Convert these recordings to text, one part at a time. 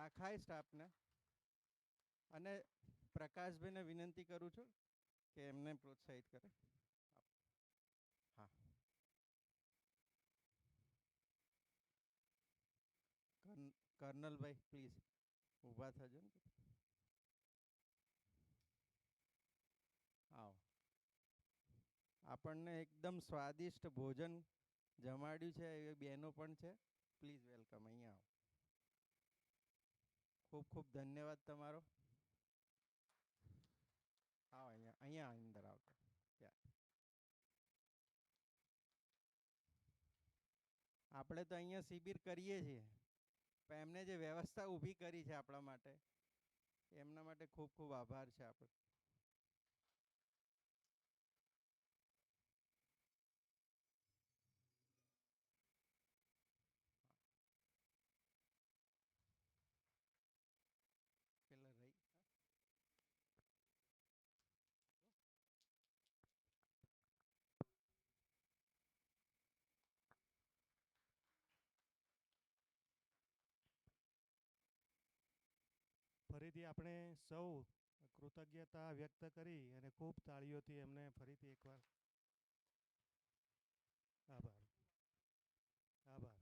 આખાય સ્ટાફને અને પ્રકાશભાઈને વિનંતી કરું છું કે એમને પ્રોત્સાહિત કરે. હા, કર્નલભાઈ પ્લીઝ ઊભા થજો ને. આવો. આપણને એકદમ સ્વાદિષ્ટ ભોજન જમાડ્યું છે એ બહેનો પણ છે. Please welcome. અહીંયા આવો. ખૂબ ખૂબ ધન્યવાદ તમારો. આવો અહીંયા અહીંયા અંદર આવતો. આપણે તો અહીંયા શિબિર કરીએ છીએ પણ એમને જે વ્યવસ્થા ઊભી કરી છે આપણા માટે એમના માટે ખૂબ ખૂબ આભાર છે આપણો. પેલા રહી ફરીથી આપણે સૌ કૃતજ્ઞતા વ્યક્ત કરી અને ખૂબ તાળીઓથી એમને ફરીથી એકવાર આભાર. આભાર.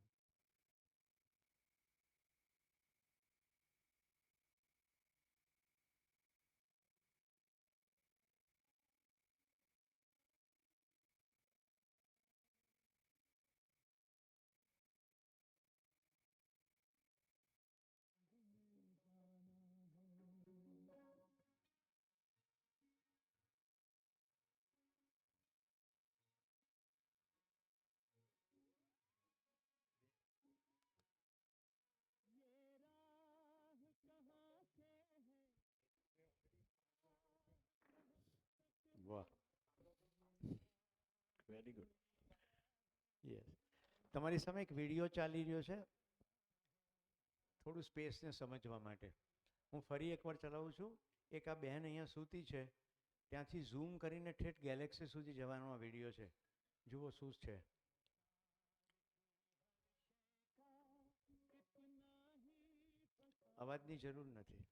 વાહ, વેરી ગુડ. યસ, તમારી સામે એક વિડીયો ચાલી રહ્યો છે, થોડું સ્પેસને સમજવા માટે હું ફરી એકવાર ચલાવું છું. એક આ બહેન અહીંયા સૂતી છે, ત્યાંથી ઝૂમ કરીને ઠેઠ ગેલેક્સી સુધી જવાનો આ વિડીયો છે. જુઓ શું છે. અવાજની જરૂર નથી.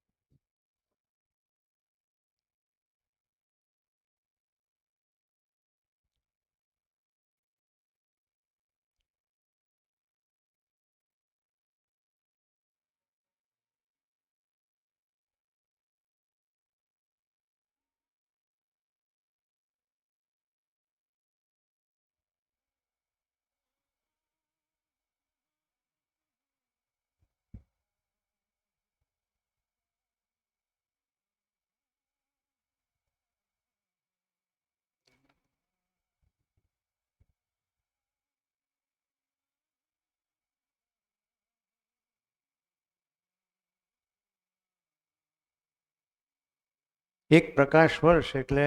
એક પ્રકાશ વર્ષ એટલે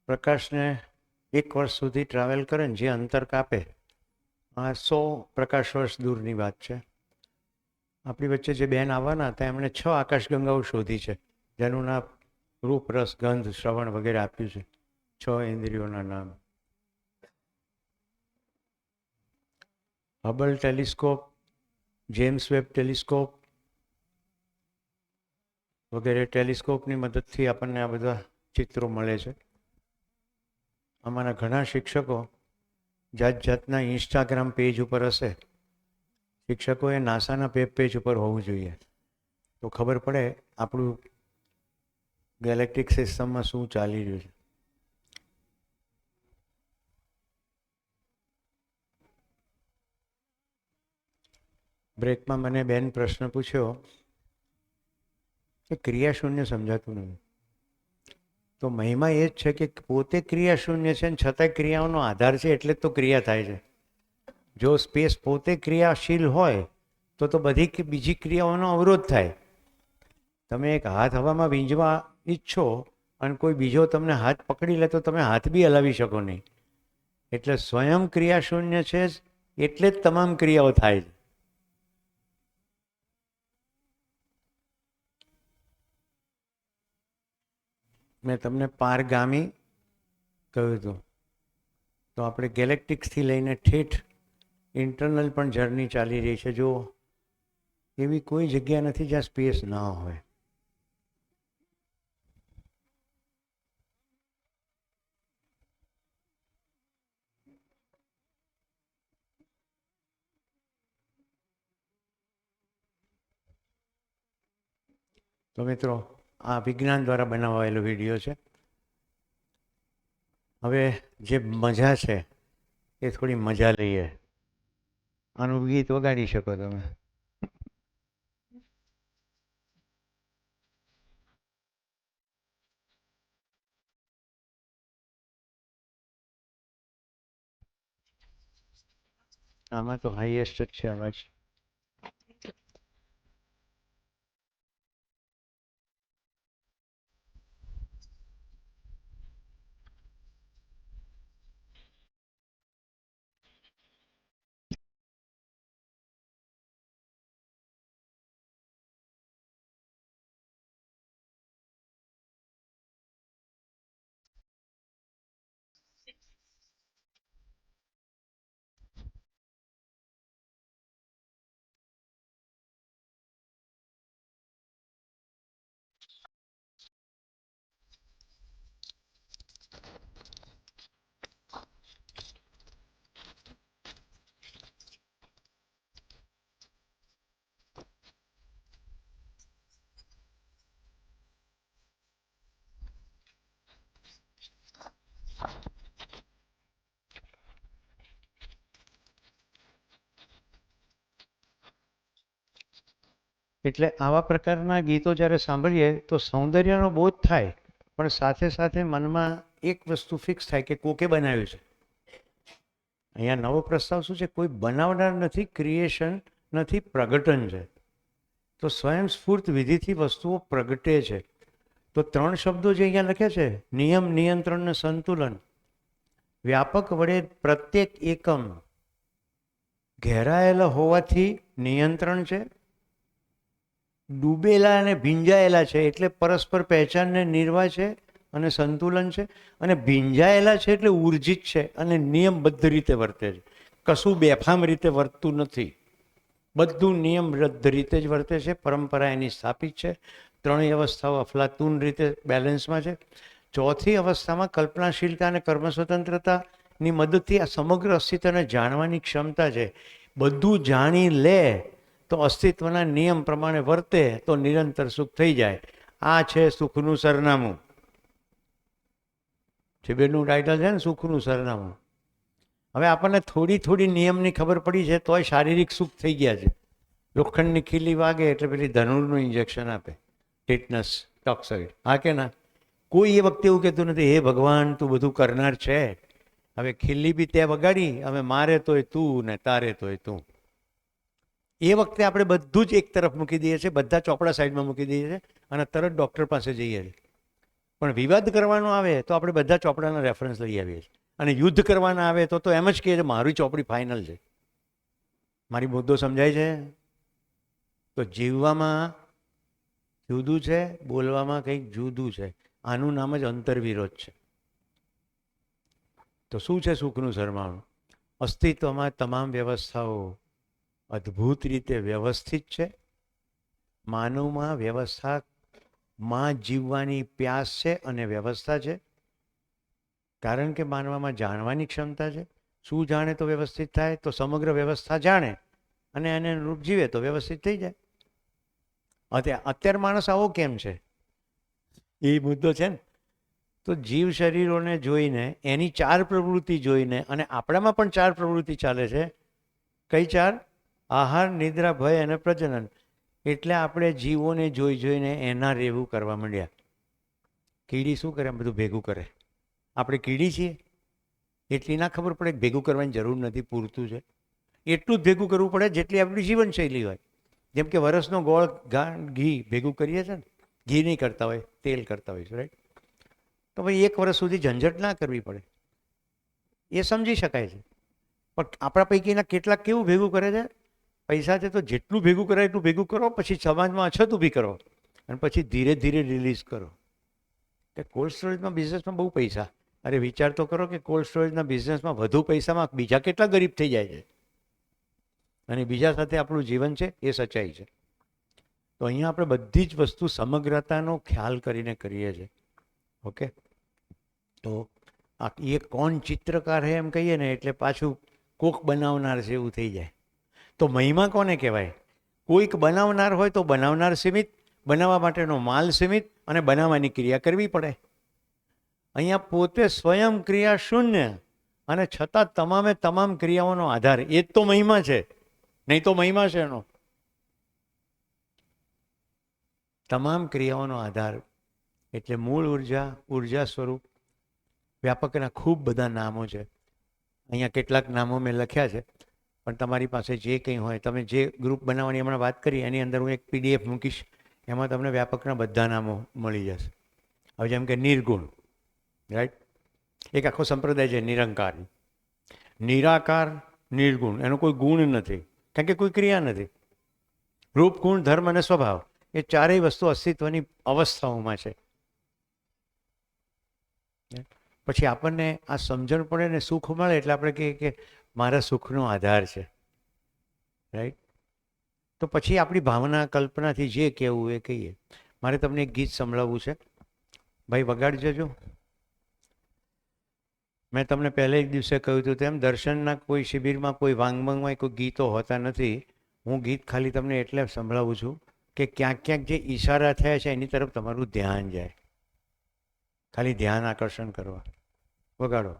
પ્રકાશને 1 વર્ષ સુધી ટ્રાવેલ કરે ને જે અંતર કાપે, આ 100 પ્રકાશ વર્ષ દૂરની વાત છે. આપણી વચ્ચે જે બેન આવવાના હતા એમણે 6 આકાશગંગાઓ શોધી છે, જેનું નામ રૂપ, રસ, ગંધ, શ્રવણ વગેરે આપ્યું છે. 6 ઇન્દ્રિયોના નામ. Hubble telescope, James web telescope વગેરે ટેલિસ્કોપની મદદથી આપણને આ બધા ચિત્રો મળે છે. અમારા ઘણા શિક્ષકો જાત જાતના ઇન્સ્ટાગ્રામ પેજ ઉપર હશે. શિક્ષકોએ નાસાના પેજ ઉપર હોવું જોઈએ, તો ખબર પડે આપણું ગેલેક્ટિક સિસ્ટમમાં શું ચાલી રહ્યું છે. બ્રેકમાં મને બેન પ્રશ્ન પૂછ્યો કે ક્રિયાશૂન્ય સમજાતું નથી. તો મહિમા એ જ છે કે પોતે ક્રિયાશૂન્ય છે ને છતાંય ક્રિયાઓનો આધાર છે, એટલે જ તો ક્રિયા થાય છે. જો સ્પેસ પોતે ક્રિયાશીલ હોય તો બધી બીજી ક્રિયાઓનો અવરોધ થાય. તમે એક હાથ હવામાં વીંજવા ઈચ્છો અને કોઈ બીજો તમને હાથ પકડી લે તો તમે હાથ બી હલાવી શકો નહીં. એટલે સ્વયં ક્રિયાશૂન્ય છે, એટલે જ તમામ ક્રિયાઓ થાય છે. મેં તમને પારગામી કહ્યું હતું, તો આપણે ગેલેક્ટિક્સથી લઈને ઠેઠ ઇન્ટરનલ પણ જર્ની ચાલી રહી છે. જો એવી કોઈ જગ્યા નથી જ્યાં સ્પેસ ના હોય. તો મિત્રો, આ વિજ્ઞાન દ્વારા બનાવાયેલો વિડીયો છે. હવે જે મજા છે એ થોડી મજા લઈએ. આનું ગીત વગાડી શકો તમે. આમાં તો હાઈએસ્ટ જ છે અવાજ. એટલે આવા પ્રકારના ગીતો જ્યારે સાંભળીએ તો સૌંદર્યનો બોધ થાય, પણ સાથે સાથે મનમાં એક વસ્તુ ફિક્સ થાય કે કોકે બનાવ્યું છે. અહીંયા નવો પ્રસ્તાવ શું છે? કોઈ બનાવનાર નથી, ક્રિએશન નથી, પ્રગટન છે. તો સ્વયંસ્ફૂર્ત વિધિથી વસ્તુઓ પ્રગટે છે. તો 3 શબ્દો જે અહીંયા લખ્યા છે, નિયમ, નિયંત્રણ ને સંતુલન. વ્યાપક વડે પ્રત્યેક એકમ ઘેરાયેલા હોવાથી નિયંત્રણ છે, ડૂબેલા અને ભીંજાયેલા છે એટલે પરસ્પર પહેચાનને નિર્વાહ છે અને સંતુલન છે, અને ભીંજાયેલા છે એટલે ઉર્જિત છે અને નિયમબદ્ધ રીતે વર્તે છે. કશું બેફામ રીતે વર્તતું નથી, બધું નિયમબદ્ધ રીતે જ વર્તે છે. પરંપરા એની સ્થાપિત છે. 3 અવસ્થાઓ અફલાતૂન રીતે બેલેન્સમાં છે. 4થી અવસ્થામાં કલ્પનાશીલતા અને કર્મ સ્વતંત્રતાની મદદથી આ સમગ્ર અસ્તિત્વને જાણવાની ક્ષમતા છે. બધું જાણી લે તો અસ્તિત્વના નિયમ પ્રમાણે વર્તે તો નિરંતર સુખ થઈ જાય. આ છે સુખનું સરનામું. શિબિરનું ટાઇટલ છે ને, સુખનું સરનામું. હવે આપણને થોડી થોડી નિયમની ખબર પડી છે તોય શારીરિક સુખ થઈ ગયા છે. લોખંડની ખીલી વાગે એટલે પેલી ધનુરનું ઇન્જેક્શન આપે, ટીટનસ ટોક્સાઇડ. હા કે ના? કોઈ એ વખતે એવું કહેતું નથી હે ભગવાન તું બધું કરનાર છે. હવે ખીલી બી તે વગાડી, હવે મારે તોય તું ને તારે તોય તું. એ વખતે આપણે બધું જ એક તરફ મૂકી દઈએ છીએ, બધા ચોપડા સાઈડમાં મૂકી દઈએ છીએ અને તરત ડૉક્ટર પાસે જઈએ છીએ. પણ વિવાદ કરવાનો આવે તો આપણે બધા ચોપડાના રેફરન્સ લઈ આવીએ છીએ. અને યુદ્ધ કરવાના આવે તો એમ જ કહે છે મારી ચોપડી ફાઇનલ છે. મારી મુદ્દો સમજાય છે? તો જીવવામાં જુદું છે, બોલવામાં કંઈક જુદું છે. આનું નામ જ અંતર્વિરોધ છે. તો શું છે સુખનું સરનામું? અસ્તિત્વમાં તમામ વ્યવસ્થાઓ અદ્ભુત રીતે વ્યવસ્થિત છે. માનવમાં વ્યવસ્થામાં જીવવાની પ્યાસ છે અને વ્યવસ્થા છે. કારણ કે માનવામાં જાણવાની ક્ષમતા છે. શું જાણે તો વ્યવસ્થિત થાય? તો સમગ્ર વ્યવસ્થા જાણે અને એને અનુરૂપ જીવે તો વ્યવસ્થિત થઈ જાય. અત્યારે માણસ આવો કેમ છે એ મુદ્દો છે ને. તો જીવ શરીરોને જોઈને, એની 4 પ્રવૃત્તિ જોઈને, અને આપણામાં પણ 4 પ્રવૃત્તિ ચાલે છે. કઈ 4? આહાર, નિદ્રા, ભય અને પ્રજનન. એટલે આપણે જીવોને જોઈ જોઈને એના રહેવું કરવા માંડ્યા. કીડી શું કરે? બધું ભેગું કરે. આપણે કીડી છીએ એટલી ના ખબર પડે કે ભેગું કરવાની જરૂર નથી, પૂરતું છે. એટલું જ ભેગું કરવું પડે જેટલી આપણી જીવનશૈલી હોય. જેમ કે વરસનો ગોળ ઘી ભેગું કરીએ છીએ ને, ઘી નહીં કરતા હોય, તેલ કરતા હોય છે, રાઈટ? તો ભાઈ 1 વર્ષ સુધી ઝંઝટ ના કરવી પડે, એ સમજી શકાય છે. પણ આપણા પૈકીના કેટલાક કેવું ભેગું કરે છે? પૈસા છે તો જેટલું ભેગું કરાય એટલું ભેગું કરો, પછી સમાજમાં અછત ઊભી કરો અને પછી ધીરે ધીરે રિલીઝ કરો. કે કોલ્ડ સ્ટોરેજમાં બિઝનેસમાં બહુ પૈસા. અરે વિચાર તો કરો કે કોલ્ડ સ્ટોરેજના બિઝનેસમાં વધુ પૈસામાં બીજા કેટલા ગરીબ થઈ જાય છે. અને બીજા સાથે આપણું જીવન છે એ સચ્ચાઈ છે. તો અહીંયા આપણે બધી જ વસ્તુ સમગ્રતાનો ખ્યાલ કરીને કરીએ છીએ. ઓકે, તો એ કોણ ચિત્રકાર હે એમ કહીએ ને એટલે પાછું કોક બનાવનાર છે એવું થઈ જાય. તો મહિમા કોને કહેવાય? કોઈક બનાવનાર હોય તો બનાવનાર સીમિત, બનાવવા માટેનો માલ સીમિત અને બનાવવાની ક્રિયા કરવી પડે. અહીંયા પોતે સ્વયં ક્રિયા શૂન્ય અને છતાં તમામે તમામ ક્રિયાઓનો આધાર, એ જ તો મહિમા છે. નહીં તો મહિમા છે એનો. તમામ ક્રિયાઓનો આધાર એટલે મૂળ ઉર્જા, ઉર્જા સ્વરૂપ. વ્યાપકના ખૂબ બધા નામો છે. અહીંયા કેટલાક નામો મેં લખ્યા છે, પણ તમારી પાસે જે કંઈ હોય, તમે જે ગ્રુપ બનાવવાની હમણાં વાત કરી એની અંદર હું એક PDF મૂકીશ, એમાં તમને વ્યાપકના બધા નામો મળી જશે. હવે જેમ કે નિર્ગુણ, રાઈટ, એક આખો સંપ્રદાય છે નિરંકાર. નિરાકાર, નિર્ગુણ, એનો કોઈ ગુણ નથી, કારણ કે કોઈ ક્રિયા નથી. રૂપ, ગુણ, ધર્મ અને સ્વભાવ, એ ચારેય વસ્તુ અસ્તિત્વની અવસ્થાઓમાં છે. પછી આપણને આ સમજણ પડે ને સુખ મળે એટલે આપણે કહીએ કે મારા સુખનો આધાર છે, રાઈટ. તો પછી આપણી ભાવના, કલ્પનાથી જે કહેવું એ કહીએ. મારે તમને એક ગીત સંભળાવવું છે, ભાઈ વગાડી જજો. મેં તમને પહેલે એક દિવસે કહ્યું હતું તેમ દર્શનના કોઈ શિબિરમાં, કોઈ વાંગમંગમાં કોઈ ગીતો હોતા નથી. હું ગીત ખાલી તમને એટલે સંભળાવું છું કે ક્યાંક ક્યાંક જે ઈશારા થયા છે એની તરફ તમારું ધ્યાન જાય, ખાલી ધ્યાન આકર્ષણ કરવા. વગાડો.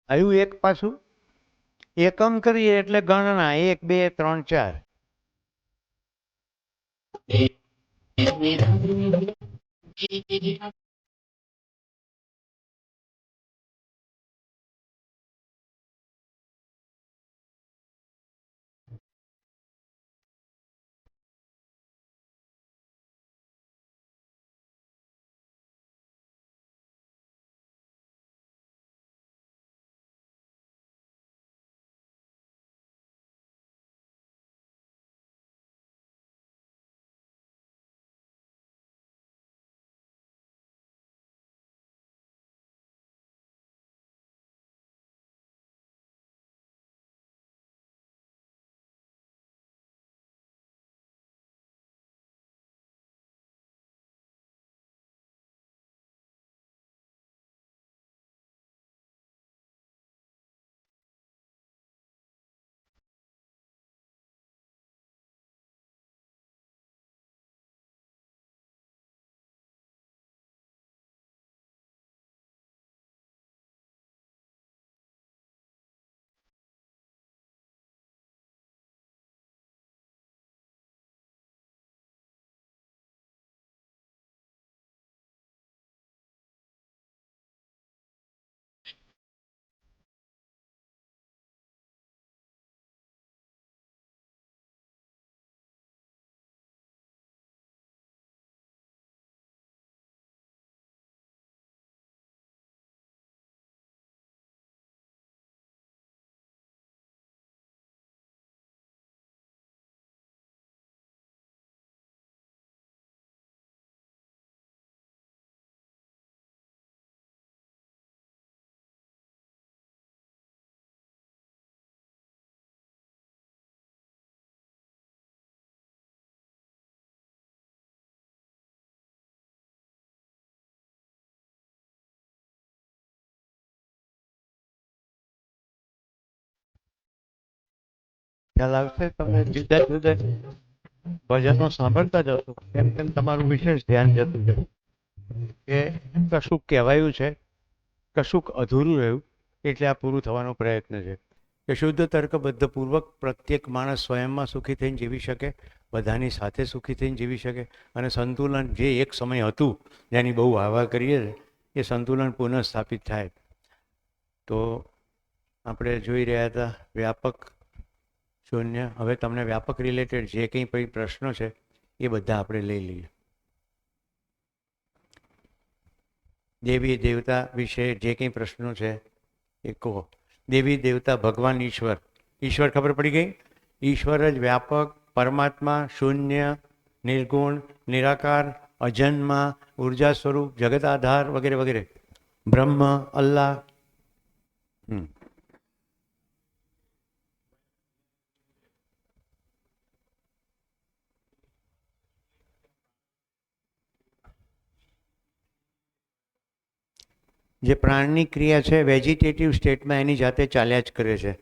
આવ્યું એક પાછું? એકમ કરીએ એટલે ગણના 1 2 3 4. ખ્યાલ આવશે તમે જુદા જુદા ભજનો સાંભળતા જશો તેમ તેમ તમારું વિશેષ ધ્યાન જતું જાય કે કશુંક કહેવાયું છે, કશુંક અધૂરું રહ્યું, એટલે આ પૂરું થવાનો પ્રયત્ન છે. કે શુદ્ધ તર્કબદ્ધપૂર્વક પ્રત્યેક માણસ સ્વયંમાં સુખી થઈને જીવી શકે, બધાની સાથે સુખી થઈને જીવી શકે, અને સંતુલન જે એક સમય હતું જેની બહુ વાહ કરીએ એ સંતુલન પુનઃસ્થાપિત થાય. તો આપણે જોઈ રહ્યા હતા વ્યાપક, શૂન્ય. હવે તમને વ્યાપક રિલેટેડ જે કંઈ પણ પ્રશ્નો છે એ બધા આપણે લઈ લઈએ. દેવી દેવતા વિશે જે કંઈ પ્રશ્નો છે એ કહો. દેવી દેવતા ભગવાન ઈશ્વર. ઈશ્વર ખબર પડી ગઈ? ઈશ્વર જ વ્યાપક, પરમાત્મા, શૂન્ય, નિર્ગુણ, નિરાકાર, અજન્મા, ઉર્જા સ્વરૂપ, જગત આધાર વગેરે વગેરે. બ્રહ્મ, અલ્લાહ. જે પ્રાણની ક્રિયા છે વેજીટેટિવ સ્ટેટમાં એની જાતે ચાલ્યા જ કરે છે.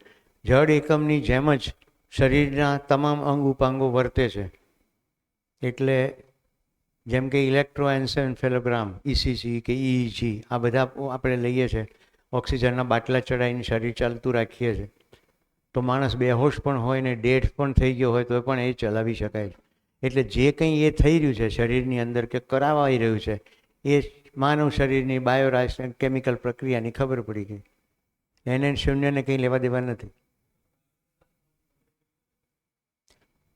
જડ એકમની જેમ જ શરીરના તમામ અંગ ઉપાંગો વર્તે છે. એટલે જેમ કે ઇલેક્ટ્રોએન્સેફેલોગ્રામ, ઇસીજી કે ઇઈજી, આ બધા આપણે લઈએ છીએ, ઓક્સિજનના બાટલા ચડાવીને શરીર ચાલતું રાખીએ છીએ, તો માણસ બેહોશ પણ હોય ને ડેડ પણ થઈ ગયો હોય તો પણ એ ચલાવી શકાય છે. એટલે જે કંઈ એ થઈ રહ્યું છે શરીરની અંદર કે કરાવાઈ રહ્યું છે એ માનવ શરીરની બાયોરાસાયણિક કેમિકલ પ્રક્રિયાની ખબર પડી ગઈ. એને શૂન્યને કંઈ લેવા દેવા નથી.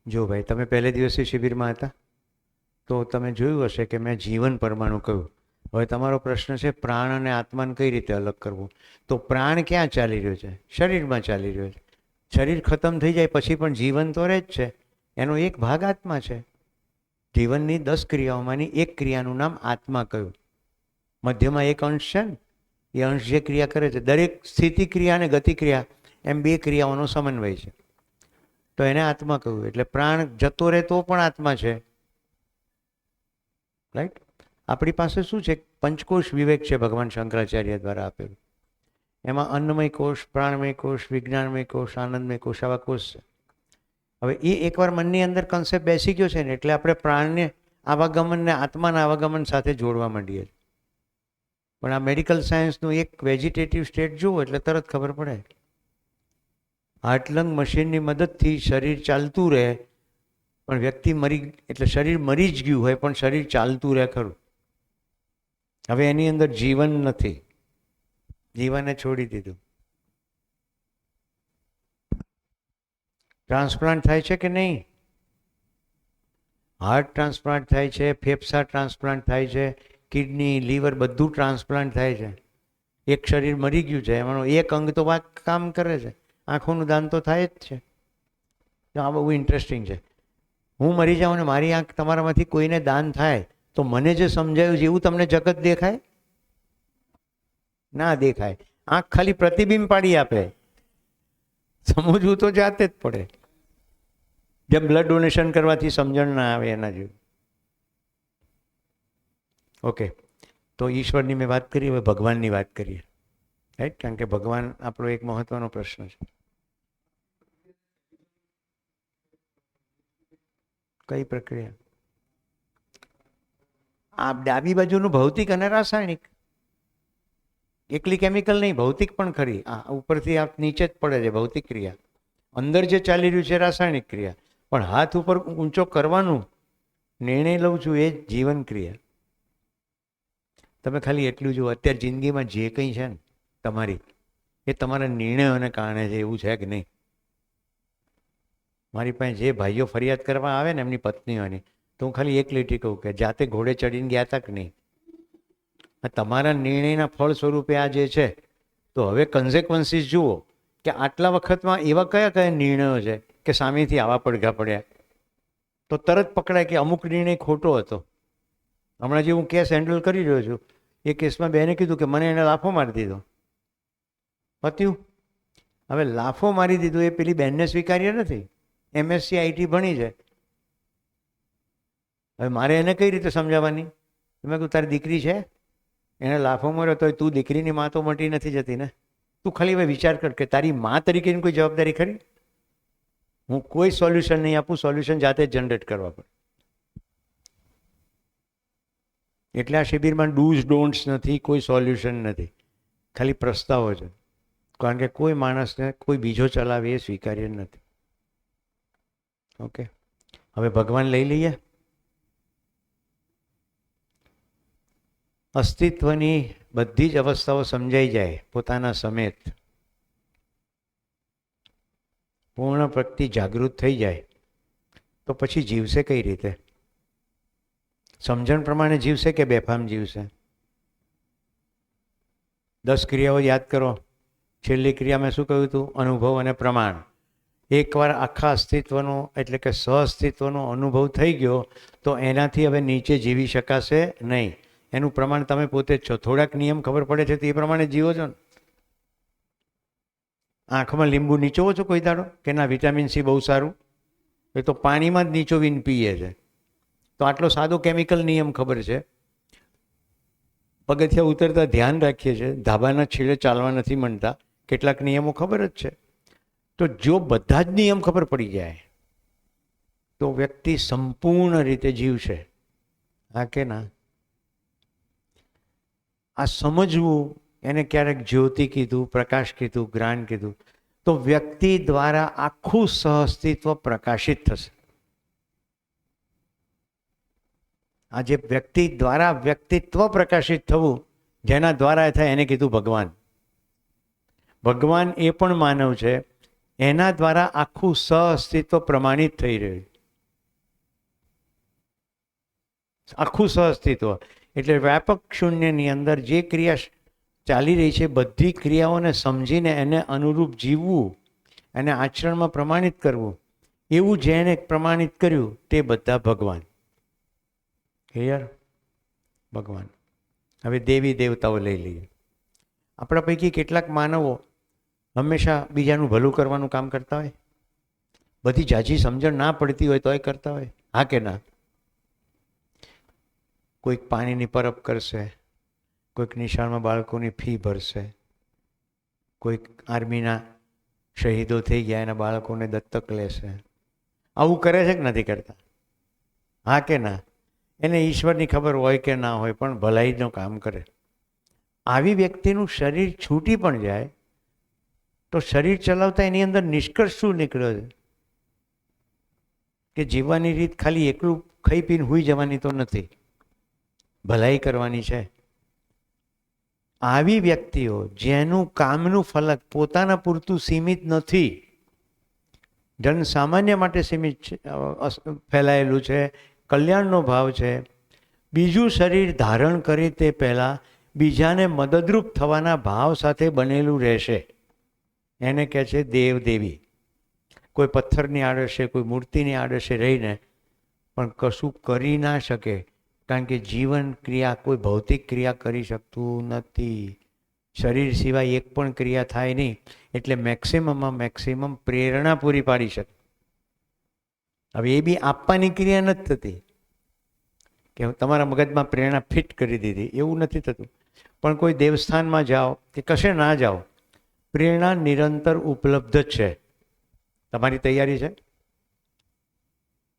જો ભાઈ, તમે પહેલે દિવસે શિબિરમાં હતા તો તમે જોયું હશે કે મેં જીવન પરમાણુ કહ્યું. હવે તમારો પ્રશ્ન છે પ્રાણ અને આત્માને કઈ રીતે અલગ કરવું. તો પ્રાણ ક્યાં ચાલી રહ્યો છે? શરીરમાં ચાલી રહ્યો છે. શરીર ખતમ થઈ જાય પછી પણ જીવન તો રહે જ છે. એનો એક ભાગ આત્મા છે. જીવનની 10 ક્રિયાઓમાંની એક ક્રિયાનું નામ આત્મા કહ્યું. મધ્યમાં એક અંશ છે ને, એ અંશ જે ક્રિયા કરે છે, દરેક સ્થિતિ ક્રિયા અને ગતિ ક્રિયા એમ 2 ક્રિયાઓનો સમન્વય છે, તો એને આત્મા કહ્યું. એટલે પ્રાણ જતો રહે તો પણ આત્મા છે. રાઈટ? આપણી પાસે શું છે? પંચકોશ વિવેક છે ભગવાન શંકરાચાર્ય દ્વારા આપેલું. એમાં અન્નમય કોષ, પ્રાણમય કોષ, વિજ્ઞાનમય કોષ, આનંદમય કોષ, આવા કોષ છે. હવે એ એકવાર મનની અંદર કન્સેપ્ટ બેસી ગયો છે ને એટલે આપણે પ્રાણને આવાગમનને આત્માના આવાગમન સાથે જોડવા માંડીએ. પણ આ મેડિકલ સાયન્સનું એક વેજીટેટિવ સ્ટેટ જુઓ એટલે તરત ખબર પડે. હાર્ટલંગ મશીનની મદદથી શરીર ચાલતું રહે, પણ વ્યક્તિ મરી એટલે શરીર મરી જ ગયું હોય પણ શરીર ચાલતું રહે ખરું. હવે એની અંદર જીવન નથી, જીવને છોડી દીધું. ટ્રાન્સપ્લાન્ટ થાય છે કે નહીં? હાર્ટ ટ્રાન્સપ્લાન્ટ થાય છે, ફેફસા ટ્રાન્સપ્લાન્ટ થાય છે, કિડની, લીવર બધું ટ્રાન્સપ્લાન્ટ થાય છે. એક શરીર મરી ગયું છે એમાંનું એક અંગ તો કામ કરે છે. આંખોનું દાન તો થાય જ છે. તો આ બહુ ઇન્ટરેસ્ટિંગ છે. હું મરી જાઉં ને મારી આંખ તમારામાંથી કોઈને દાન થાય તો મને જે સમજાયું છે એવું તમને જગત દેખાય? ના દેખાય. આંખ ખાલી પ્રતિબિંબ પાડી આપે. સમજવું તો જાતે જ પડે. જેમ બ્લડ ડોનેશન કરવાથી સમજણ ના આવે એના જેવું. ઓકે, તો ઈશ્વરની મેં વાત કરી, હવે ભગવાનની વાત કરીએ. રાઈટ? કારણ કે ભગવાન આપણો એક મહત્વનો પ્રશ્ન છે. કઈ પ્રક્રિયા? આ ડાબી બાજુનું ભૌતિક અને રાસાયણિક. એકલી કેમિકલ નહીં, ભૌતિક પણ ખરી. આ ઉપરથી આ નીચે જ પડે છે ભૌતિક ક્રિયા. અંદર જે ચાલી રહ્યું છે રાસાયણિક ક્રિયા. પણ હાથ ઉપર ઊંચો કરવાનું નિર્ણય લઉં છું એ જીવન ક્રિયા. તમે ખાલી એટલું જુઓ, અત્યારે જિંદગીમાં જે કંઈ છે ને તમારી, એ તમારા નિર્ણયોને કારણે છે. એવું છે કે નહીં? મારી પાસે જે ભાઈઓ ફરિયાદ કરવા આવે ને એમની પત્નીઓની, તો હું ખાલી એક લીટી કહું કે જાતે ઘોડે ચડીને ગયા હતા કે નહીં? તમારા નિર્ણયના ફળ સ્વરૂપે આ જે છે. તો હવે કન્ઝેક્વન્સીસ જુઓ કે આટલા વખતમાં એવા કયા કયા નિર્ણયો છે કે સામેથી આવા પડઘા પડ્યા, તો તરત પકડાય કે અમુક નિર્ણય ખોટો હતો. હમણાં જે હું કેસ હેન્ડલ કરી રહ્યો છું એ કેસમાં બેને કીધું કે મને એને લાફો મારી દીધો. પત્યું. હવે લાફો મારી દીધો એ પેલી બેનને સ્વીકાર્ય નથી. MSc IT ભણી છે. હવે મારે એને કઈ રીતે સમજાવવાની? મેં કહ્યું તારી દીકરી છે, એને લાફો માર્યો તો તું દીકરીની માં તો મોટી નથી જતી ને. તું ખાલી હવે વિચાર કર કે તારી માં તરીકેની કોઈ જવાબદારી ખરી? હું કોઈ સોલ્યુશન નહીં આપું, સોલ્યુશન જાતે જ જનરેટ કરવા પડે. એટલે આ શિબિરમાં ડૂઝ ડોન્ટ્સ નથી, કોઈ સોલ્યુશન નથી, ખાલી પ્રસ્તાવો છે. કારણ કે કોઈ માણસને કોઈ બીજો ચલાવે એ સ્વીકાર્ય નથી. ઓકે, હવે ભગવાન લઈ લઈએ. અસ્તિત્વની બધી જ અવસ્થાઓ સમજાઈ જાય પોતાના સમેત, પૂર્ણ પ્રગતિ જાગૃત થઈ જાય તો પછી જીવશે કઈ રીતે? સમજણ પ્રમાણે જીવશે કે બેફામ જીવશે? 10 ક્રિયાઓ યાદ કરો. છેલ્લી ક્રિયામાં શું કહ્યું હતું? અનુભવ અને પ્રમાણ. એકવાર આખા અસ્તિત્વનો એટલે કે સહઅસ્તિત્વનો અનુભવ થઈ ગયો તો એનાથી હવે નીચે જીવી શકાશે નહીં. એનું પ્રમાણ તમે પોતે જ છો. થોડાક નિયમ ખબર પડે છે તો એ પ્રમાણે જીવો છો ને. આંખમાં લીંબુ નીચોવો છો કોઈ દાડો કે ના વિટામિન સી બહુ સારું? એ તો પાણીમાં જ નીચોવીને પીએ છે. તો આટલો સાદો કેમિકલ નિયમ ખબર છે. પગથિયા ઉતરતા ધ્યાન રાખીએ છીએ, ધાબાના છેડે ચાલવા નથી માંડતા, કેટલાક નિયમો ખબર જ છે. તો જો બધા જ નિયમ ખબર પડી જાય તો વ્યક્તિ સંપૂર્ણ રીતે જીવશે. હા કે ના? આ સમજવું, એને ક્યારેક જ્યોતિ કીધું, પ્રકાશ કીધું, જ્ઞાન કીધું, તો વ્યક્તિ દ્વારા આખું સહઅસ્તિત્વ પ્રકાશિત થશે. આ જે વ્યક્તિ દ્વારા વ્યક્તિત્વ પ્રકાશિત થવું, જેના દ્વારા થાય એને કીધું ભગવાન. ભગવાન એ પણ માનવ છે, એના દ્વારા આખું સહઅસ્તિત્વ પ્રમાણિત થઈ રહ્યું. આખું સહઅસ્તિત્વ એટલે વ્યાપક શૂન્યની અંદર જે ક્રિયા ચાલી રહી છે, બધી ક્રિયાઓને સમજીને એને અનુરૂપ જીવવું, એને આચરણમાં પ્રમાણિત કરવું, એવું જેને પ્રમાણિત કર્યું તે બધા ભગવાન. ક્લિયર? ભગવાન. હવે દેવી દેવતાઓ લઈ લઈએ. આપણા પૈકી કેટલાક માનવો હંમેશા બીજાનું ભલું કરવાનું કામ કરતા હોય, બધી જાજી સમજણ ના પડતી હોય તોય કરતા હોય. હા કે ના? કોઈક પાણીની પરબ કરશે, કોઈક નિશાળમાં બાળકોની ફી ભરશે, કોઈક આર્મીના શહીદો થઈ ગયા એના બાળકોને દત્તક લેશે. આવું કરે છે કે નથી કરતા? હા કે ના? એને ઈશ્વરની ખબર હોય કે ના હોય પણ ભલાઈનું કામ કરે. આવી વ્યક્તિનું શરીર છૂટી પણ જાય તો શરીર ચલાવતા એની અંદર નિષ્કર્ષ શું નીકળ્યો છે કે જીવવાની રીત ખાલી એકલું ખાઈ પીને હુઈ જવાની તો નથી, ભલાઈ કરવાની છે. આવી વ્યક્તિઓ જેનું કામનું ફલક પોતાના પૂરતું સીમિત નથી, જન સામાન્ય માટે સીમિત ફેલાયેલું છે, કલ્યાણનો ભાવ છે, બીજું શરીર ધારણ કરે તે પહેલાં બીજાને મદદરૂપ થવાના ભાવ સાથે બનેલું રહેશે, એને કહે છે દેવ દેવી. કોઈ પથ્થરની આડશે, કોઈ મૂર્તિની આડશે રહીને પણ કશું કરી ના શકે, કારણ કે જીવન ક્રિયા કોઈ ભૌતિક ક્રિયા કરી શકતું નથી. શરીર સિવાય એક પણ ક્રિયા થાય નહીં, એટલે મેક્સિમમમાં મેક્સિમમ પ્રેરણા પૂરી પાડી શકે. હવે એ બી આપવાની ક્રિયા નથી થતી કે તમારા મગજમાં પ્રેરણા ફિટ કરી દીધી, એવું નથી થતું. પણ કોઈ દેવસ્થાનમાં જાઓ કે કશે ના જાઓ, પ્રેરણા નિરંતર ઉપલબ્ધ જ છે. તમારી તૈયારી છે?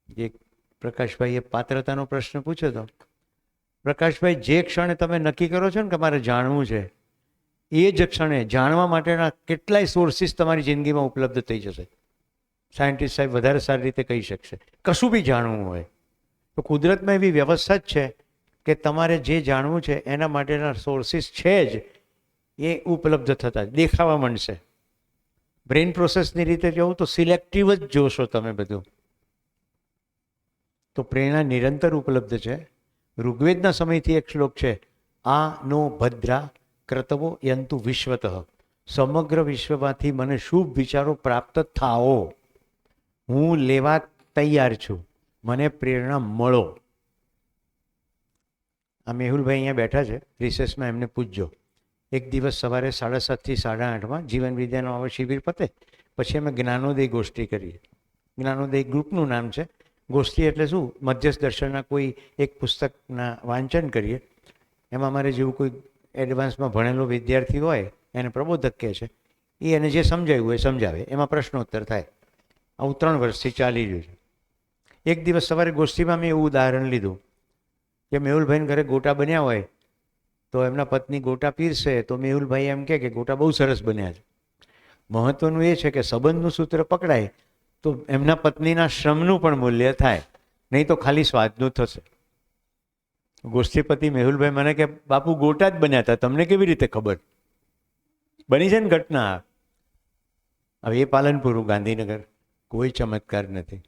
જે પ્રકાશભાઈએ પાત્રતાનો પ્રશ્ન પૂછ્યો હતો, પ્રકાશભાઈ જે ક્ષણે તમે નક્કી કરો છો ને કે મારે જાણવું છે, એ જ ક્ષણે જાણવા માટેના કેટલાય સોર્સિસ તમારી જિંદગીમાં ઉપલબ્ધ થઈ જશે. સાયન્ટિસ્ટ સાહેબ વધારે સારી રીતે કહી શકશે. કશું બી જાણવું હોય તો કુદરતમાં એવી વ્યવસ્થા જ છે કે તમારે જે જાણવું છે એના માટેના સોર્સિસ છે જ, એ ઉપલબ્ધ થતા જ દેખાવા માંડશે. બ્રેઇન પ્રોસેસની રીતે જોવું તો સિલેક્ટિવ જ જોશો તમે બધું. તો પ્રેરણા નિરંતર ઉપલબ્ધ છે. ઋગ્વેદના સમયથી એક શ્લોક છે, આ નો ભદ્રા ક્રતવો યંતુ વિશ્વતઃ, સમગ્ર વિશ્વમાંથી મને શુભ વિચારો પ્રાપ્ત થાઓ, હું લેવા તૈયાર છું, મને પ્રેરણા મળો. આ મેહુલભાઈ અહીંયા બેઠા છે રિસેસમાં, એમને પૂછજો. એક દિવસ સવારે 7:30 થી 8:30 જીવન વિદ્યાનો આવો શિબિર પતે પછી અમે જ્ઞાનોદય ગોષ્ઠી કરીએ. જ્ઞાનોદય ગ્રુપનું નામ છે. ગોષ્ઠી એટલે શું? મધ્યસ્થ દર્શનના કોઈ એક પુસ્તકના વાંચન કરીએ. એમાં અમારે જેવું કોઈ એડવાન્સમાં ભણેલો વિદ્યાર્થી હોય એને પ્રબોધક કહે છે, એ એને જે સમજાવ્યું એ સમજાવે, એમાં પ્રશ્નોત્તર થાય. આવું 3 વર્ષથી ચાલી રહ્યું છે. એક દિવસ સવારે ગોષ્ઠીમાં મેં એવું ઉદાહરણ લીધું કે મેહુલભાઈને ઘરે ગોટા બન્યા હોય તો એમના પત્ની ગોટા પીરશે તો મેહુલભાઈ એમ કે ગોટા બહુ સરસ બન્યા છે. મહત્વનું એ છે કે સંબંધનું સૂત્ર પકડાય તો એમના પત્નીના શ્રમનું પણ મૂલ્ય થાય, નહીં તો ખાલી સ્વાદનું થશે. ગોષ્ઠીપતિ મેહુલભાઈ મને કે બાપુ ગોટા જ બન્યા હતા, તમને કેવી રીતે ખબર? બની છે ને ઘટના. હવે એ પાલનપુર, ગાંધીનગર, કોઈ ચમત્કાર નથી.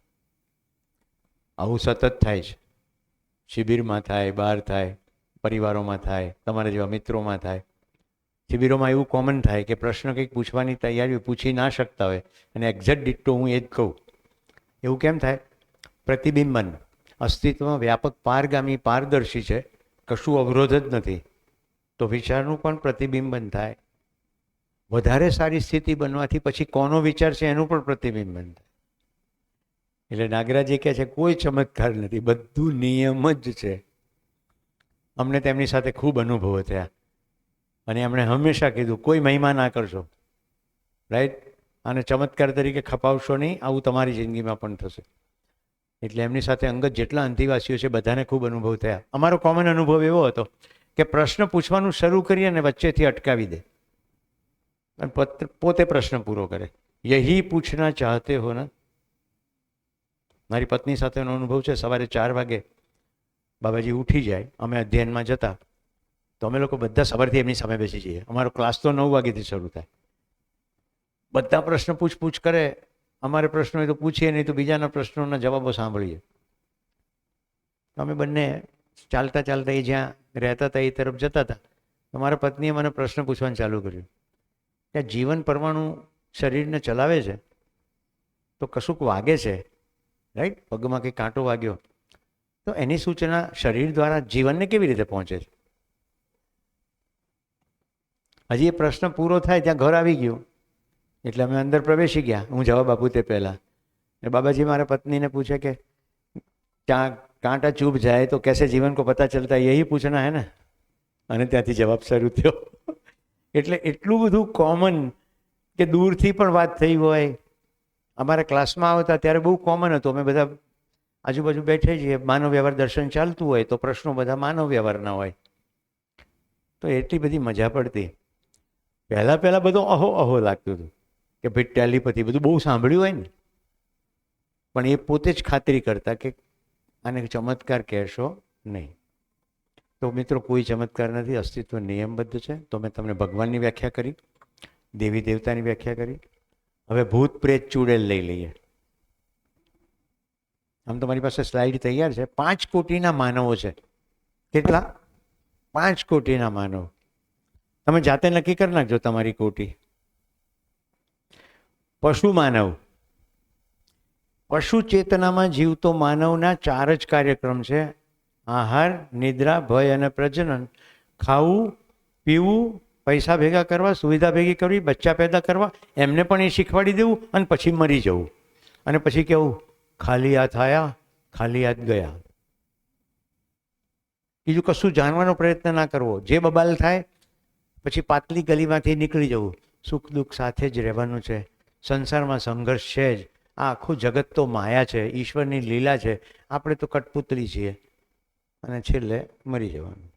આવું સતત થાય છે. શિબિરમાં થાય, બહાર થાય, પરિવારોમાં થાય, તમારા જેવા મિત્રોમાં થાય. શિબિરોમાં એવું કોમન થાય કે પ્રશ્ન કંઈક પૂછવાની તૈયારી પૂછી ના શકતા હોય અને એક્ઝેક્ટ ડિટ્ટો હું એ જ કહું. એવું કેમ થાય? પ્રતિબિંબન અસ્તિત્વમાં વ્યાપક પારગામી પારદર્શી છે, કશું અવરોધ જ નથી, તો વિચારનું પણ પ્રતિબિંબન થાય. વધારે સારી સ્થિતિ બનવાથી પછી કોનો વિચાર છે એનું પણ પ્રતિબિંબન થાય. એટલે નાગરાજી કહે છે કોઈ ચમત્કાર નથી, બધું નિયમ જ છે. અમને તેમની સાથે ખૂબ અનુભવો થયા અને એમણે હંમેશા કીધું કોઈ મહિમા ના કરશો, રાઈટ, અને ચમત્કાર તરીકે ખપાવશો નહીં, આવું તમારી જિંદગીમાં પણ થશે. એટલે એમની સાથે અંગત જેટલા અંતિવાસીઓ છે બધાને ખૂબ અનુભવ થયા. અમારો કોમન અનુભવ એવો હતો કે પ્રશ્ન પૂછવાનું શરૂ કરીએ અને વચ્ચેથી અટકાવી દે અને પોતે પ્રશ્ન પૂરો કરે. યહી પૂછના ચાહતે હો ને. મારી પત્ની સાથેનો અનુભવ છે. સવારે 4 વાગે બાબાજી ઉઠી જાય, અમે અધ્યયનમાં જતા, તો અમે લોકો બધા સવારથી એમની સામે બેસી જઈએ. અમારો ક્લાસ તો 9 વાગ્યાથી શરૂ થાય. બધા પ્રશ્ન પૂછ કરે. અમારે પ્રશ્નો હોય તો પૂછીએ, નહીં તો બીજાના પ્રશ્નોના જવાબો સાંભળીએ. અમે બંને ચાલતા ચાલતા એ જ્યાં રહેતા હતા એ તરફ જતા હતા. મારા પત્નીએ મને પ્રશ્ન પૂછવાનું ચાલુ કર્યું કે જીવન પરમાણુ શરીરને ચલાવે છે તો કશુંક વાગે છે, રાઈટ, પગમાં કંઈ કાંટો વાગ્યો તો એની સૂચના શરીર દ્વારા જીવનને કેવી રીતે પહોંચે છે? હજી એ પ્રશ્ન પૂરો થાય ત્યાં ઘર આવી ગયું એટલે અમે અંદર પ્રવેશી ગયા. હું જવાબ આપું તે પહેલાં બાબાજી મારા પત્નીને પૂછે કે કાંટા ચૂપ જાય તો कैसे જીવન को पता चलता है, यही पूछना है ને. અને ત્યાંથી જવાબ શરૂ થયો. એટલે એટલું બધું કોમન કે દૂરથી પણ વાત થઈ હોય. અમારા ક્લાસમાં આવતા ત્યારે બહુ કોમન હતું. અમે બધા આજુબાજુ બેઠે છીએ, માનવ વ્યવહાર દર્શન ચાલતું હોય તો પ્રશ્નો બધા માનવ વ્યવહારના હોય, તો એટલી બધી મજા પડતી. પહેલાં બધું અહો લાગતું હતું કે ભાઈ ટેલિપથી બધું બહુ સાંભળ્યું હોય ને, પણ એ પોતે જ ખાતરી કરતા કે આને ચમત્કાર કહેશો નહીં. તો મિત્રો કોઈ ચમત્કાર નથી, અસ્તિત્વ નિયમબદ્ધ છે. તો મેં તમને ભગવાનની વ્યાખ્યા કરી, દેવી દેવતાની વ્યાખ્યા કરી. હવે ભૂત પ્રેત ચૂડેલ લઈ લઈએ. આમ તો મારી પાસે સ્લાઇડ તૈયાર છે. 5 કોટીના માનવો છે. કેટલા? 5 કોટીના માનવ. તમે જાતે નક્કી કરી નાખજો તમારી કોટી. પશુ માનવ, પશુ ચેતનામાં જીવતો માનવના 4 જ કાર્યક્રમ છે: આહાર, નિદ્રા, ભય અને પ્રજનન. ખાવું, પીવું, પૈસા ભેગા કરવા, સુવિધા ભેગી કરવી, બચ્ચા પેદા કરવા, એમને પણ એ શીખવાડી દેવું અને પછી મરી જવું. અને પછી કેવું? ખાલી હાથ આયા, ખાલી હાથ ગયા. બીજું કશું જાણવાનો પ્રયત્ન ના કરવો. જે બબાલ થાય પછી પાતળી ગલીમાંથી નીકળી જવું. સુખ દુઃખ સાથે જ રહેવાનું છે. સંસારમાં સંઘર્ષ છે જ. આ આખું જગત તો માયા છે, ઈશ્વરની લીલા છે. આપણે તો કઠપુતળી છીએ અને છેલ્લે મરી જવાનું.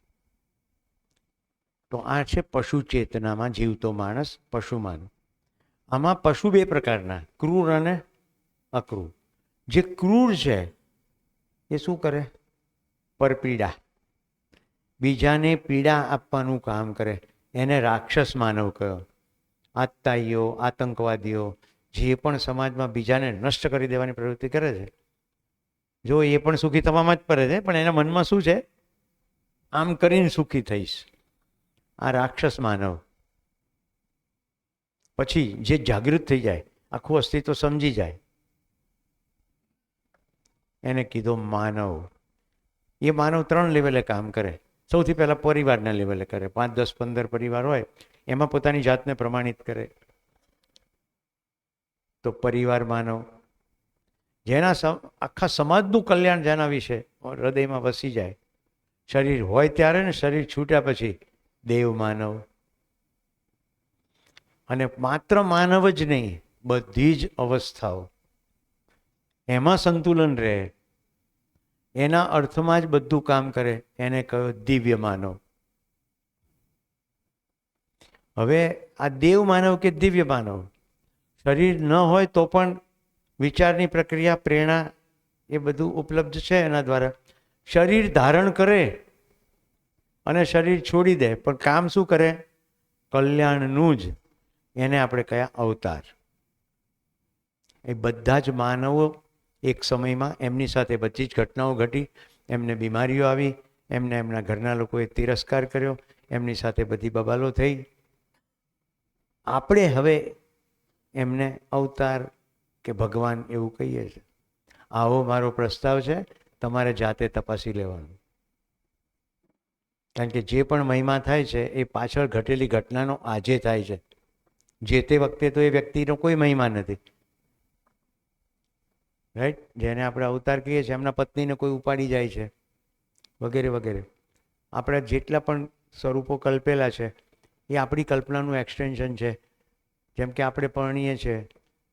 તો આ છે પશુ ચેતનામાં જીવતો માણસ, પશુમાન. આમાં પશુ 2 પ્રકારના, ક્રૂર અને અક્રૂર. જે ક્રૂર છે એ શું કરે? પરપીડા, બીજાને પીડા આપવાનું કામ કરે. એને રાક્ષસ માનવ કહ્યો. આતતાઈઓ, આતંકવાદીઓ, જે પણ સમાજમાં બીજાને નષ્ટ કરી દેવાની પ્રવૃત્તિ કરે છે, જો એ પણ સુખી થવામાં જ પડે છે, પણ એના મનમાં શું છે? આમ કરીને સુખી થઈશ. આ રાક્ષસ માનવ. પછી જે જાગૃત થઈ જાય, આખું અસ્તિત્વ સમજી જાય, એને કીધો માનવ. એ માનવ 3 લેવલે કામ કરે. સૌથી પહેલાં પરિવારના લેવલે કરે. 5, 10, 15 પરિવાર હોય એમાં પોતાની જાતને પ્રમાણિત કરે. તો પરિવાર માનવ, જેના આખા સમાજનું કલ્યાણ જેના વિશે હૃદયમાં વસી જાય. શરીર હોય ત્યારે ને શરીર છૂટ્યા પછી દેવ માનવ. અને માત્ર માનવ જ નહીં, બધી જ અવસ્થાઓ એમાં સંતુલન રહે, એના અર્થમાં જ બધું કામ કરે, એને કહ્યો દિવ્ય માનવ. હવે આ દેવ માનવ કે દિવ્ય માનવ, શરીર ન હોય તો પણ વિચારની પ્રક્રિયા, પ્રેરણા એ બધું ઉપલબ્ધ છે એના દ્વારા. શરીર ધારણ કરે અને શરીર છોડી દે, પણ કામ શું કરે? કલ્યાણનું જ. એને આપણે કયા? અવતાર. એ બધા જ માનવો એક સમયમાં એમની સાથે બધી જ ઘટનાઓ ઘટી. એમને બીમારીઓ આવી, એમને એમના ઘરના લોકોએ તિરસ્કાર કર્યો, એમની સાથે બધી બબાલો થઈ. આપણે હવે એમને અવતાર કે ભગવાન એવું કહીએ છીએ. આવો મારો પ્રસ્તાવ છે, તમારે જાતે તપાસી લેવાનું. કારણ કે જે પણ મહિમા થાય છે એ પાછળ ઘટેલી ઘટનાનો આજે થાય છે. જે તે વખતે તો એ વ્યક્તિનો કોઈ મહિમા નથી. રાઈટ? જેને આપણે અવતાર કહીએ છીએ એમના પત્નીને કોઈ ઉપાડી જાય છે વગેરે વગેરે. આપણા જેટલા પણ સ્વરૂપો કલ્પેલા છે એ આપણી કલ્પનાનું એક્સટેન્શન છે. જેમ કે આપણે પરણીએ છીએ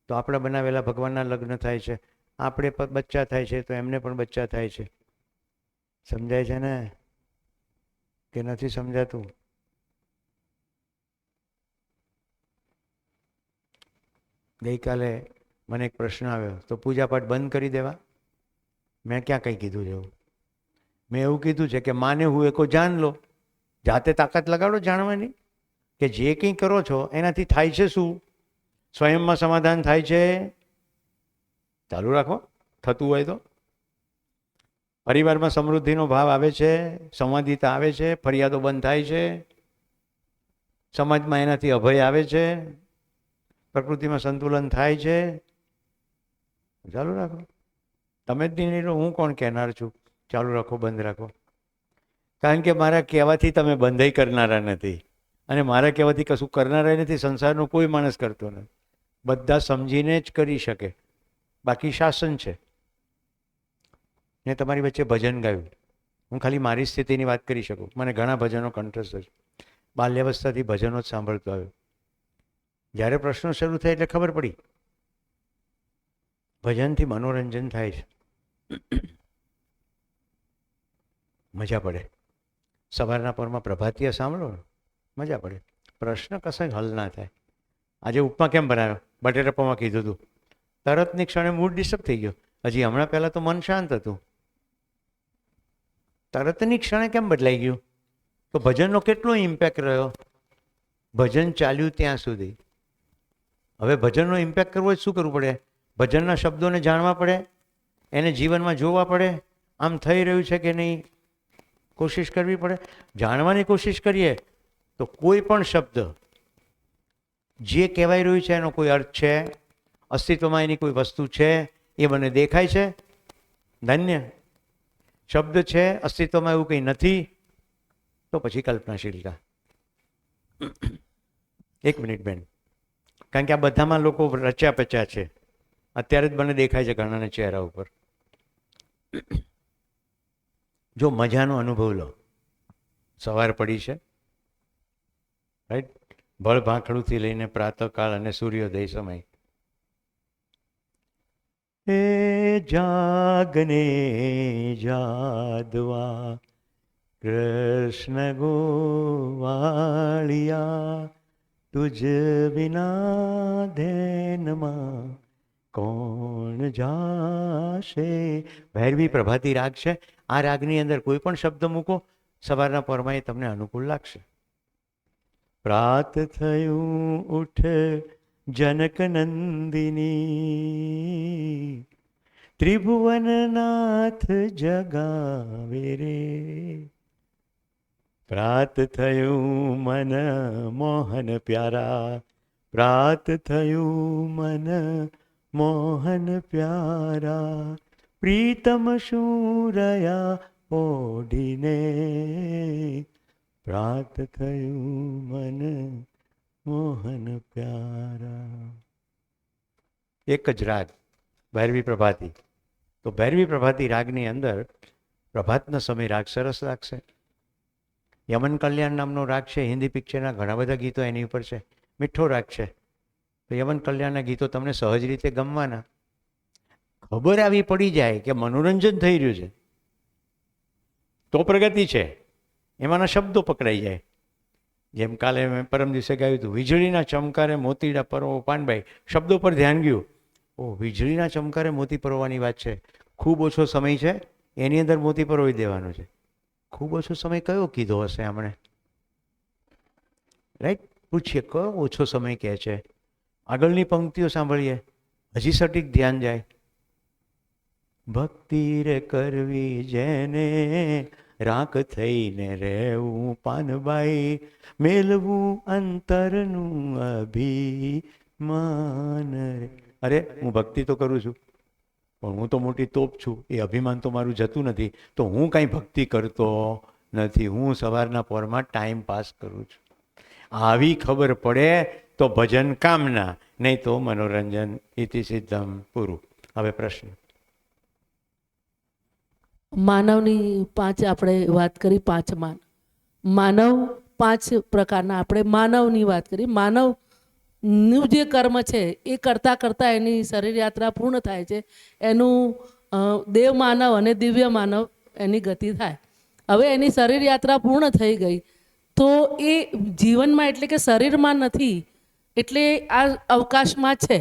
તો આપણા બનાવેલા ભગવાનના લગ્ન થાય છે. આપણે બચ્ચા થાય છે તો એમને પણ બચ્ચા થાય છે. સમજાય છે ને કે નથી સમજાતું? ગઈકાલે મને એક પ્રશ્ન આવ્યો, તો પૂજાપાઠ બંધ કરી દેવા? મેં ક્યાં કંઈ કીધું છે એવું? મેં એવું કીધું છે કે માને હુએ કો જાન લો. જાતે તાકાત લગાડો જાણવાની કે જે કંઈ કરો છો એનાથી થાય છે શું. સ્વયંમાં સમાધાન થાય છે, ચાલુ રાખો. થતું હોય તો પરિવારમાં સમૃદ્ધિનો ભાવ આવે છે, સંવાદિતા આવે છે, ફરિયાદો બંધ થાય છે, સમાજમાં એનાથી અભય આવે છે, પ્રકૃતિમાં સંતુલન થાય છે. ચાલુ રાખો. તમે જ નહીં લો, હું કોણ કહેનાર છું ચાલુ રાખો બંધ રાખો? કારણ કે મારા કહેવાથી તમે બંધ કરનારા નથી અને મારા કહેવાથી કશું કરનારા નથી. સંસારનો કોઈ માણસ કરતો નથી. બધા સમજીને જ કરી શકે. બાકી શાસન છે. મેં તમારી વચ્ચે ભજન ગાયું. હું ખાલી મારી સ્થિતિની વાત કરી શકું. મને ઘણા ભજનો કંઠસ્થ છે. બાલ્યાવસ્થાથી ભજનો જ સાંભળતો આવ્યો. જ્યારે પ્રશ્નો શરૂ થાય એટલે ખબર પડી ભજનથી મનોરંજન થાય છે, મજા પડે. સવારના પરમાં પ્રભાતિયા સાંભળો ને મજા પડે. પ્રશ્ન કશે હલ ના થાય. આજે ઉપમા કેમ બનાવ્યો? બટેટા પૌવા કીધું હતું, તરતની ક્ષણે મૂડ ડિસ્ટર્બ થઈ ગયો. હજી હમણાં પહેલાં તો મન શાંત હતું, તરતની ક્ષણે કેમ બદલાઈ ગયું? તો ભજનનો કેટલો ઇમ્પેક્ટ રહ્યો? ભજન ચાલ્યું ત્યાં સુધી. હવે ભજનનો ઇમ્પેક્ટ કરવો શું કરવું પડે? ભજનના શબ્દોને જાણવા પડે, એને જીવનમાં જોવા પડે. આમ થઈ રહ્યું છે કે નહીં કોશિશ કરવી પડે. જાણવાની કોશિશ કરીએ તો કોઈ પણ શબ્દ જે કહેવાય રહ્યું છે એનો કોઈ અર્થ છે, અસ્તિત્વમાં એની કોઈ વસ્તુ છે, એ મને દેખાય છે. ધન્ય શબ્દ છે, અસ્તિત્વમાં એવું કંઈ નથી, તો પછી કલ્પનાશીલતા. એક મિનિટ બેન, કારણ કે આ બધામાં લોકો રચ્યા પચ્યા છે. અત્યારે જ મને દેખાય છે ઘણાના ચહેરા ઉપર. જો મજાનો અનુભવ લો. સવાર પડી છે, રાઈટ? ભળ ભાંખડુંથી લઈને પ્રાતઃકાળ અને સૂર્યોદય સમય. એ જાગને જાદવા કૃષ્ણ ગોવાળિયા, તુજ વિના ધેનમાં કોણ જાશે. ભૈરવી પ્રભાતી રાગ છે. આ રાગની અંદર કોઈ પણ શબ્દ મૂકો સવારના પરમાં એ તમને અનુકૂળ લાગશે. પ્રાત થયું ઉઠ જનક નંદિની, ત્રિભુવનનાથ જગાવે રે. પ્રાત થયું મન મોહન પ્યારા, પ્રાત થયું મન મોહન પ્યારા, પ્રીતમ શૂરયા ઓઢીને, પ્રાત થયું મન મોહન પ્યારા. એક જ રાગ ભૈરવી પ્રભાતી. તો ભૈરવી પ્રભાતી રાગની અંદર પ્રભાતનો સમય રાગ સરસ લાગશે. યમન કલ્યાણ નામનો રાગ છે, હિન્દી પિક્ચરના ઘણા બધા ગીતો એની ઉપર છે. મીઠો રાગ છે. તો યમન કલ્યાણના ગીતો તમને સહજ રીતે ગમવાના. ખબર આવી પડી જાય કે મનોરંજન થઈ રહ્યું છે તો પ્રગતિ છે. એમાંના શબ્દો પકડાઈ જાય. જેમ કાલે મેં પરમ દિવસે ગાયું હતું, વીજળીના ચમકારે મોતીડા પરોવો. પાનભાઈ શબ્દો પર ધ્યાન ગયું. ઓ, વીજળીના ચમકારે મોતી પરોવાની વાત છે. ખૂબ ઓછો સમય છે, એની અંદર મોતી પરોવી દેવાનો છે. ખૂબ ઓછો સમય કયો કીધો હશે આમણે? રાઈટ? પૂછીએ કયો ઓછો સમય કહે છે. આગળની પંક્તિઓ સાંભળીએ, હજી સટીક ધ્યાન જાય. ભક્તિ રે કરવી જેને રાખ થઈને રહેવું પાનબાઈ, મેલવું અંતરનું અભિમાન રે. અરે હું ભક્તિ તો કરું છું, પણ હું તો મોટી તોપ છું, એ અભિમાન તો મારું જતું નથી, તો હું કાંઈ ભક્તિ કરતો નથી, હું સવારના પોરમાં ટાઈમ પાસ કરું છું. આવી ખબર પડે તો ભજન કામના, નહીં તો મનોરંજન. ઇતિ સિદ્ધમ. પૂરું. હવે પ્રશ્ન. માનવની પાંચ આપણે વાત કરી, પાંચ માનવ પાંચ પ્રકારના આપણે માનવની વાત કરી. માનવનું જે કર્મ છે એ કરતાં કરતાં એની શરીર યાત્રા પૂર્ણ થાય છે, એનું દેવ માનવ અને દિવ્ય માનવ એની ગતિ થાય. હવે એની શરીર યાત્રા પૂર્ણ થઈ ગઈ તો એ જીવનમાં એટલે કે શરીરમાં નથી, એટલે આ અવકાશમાં છે.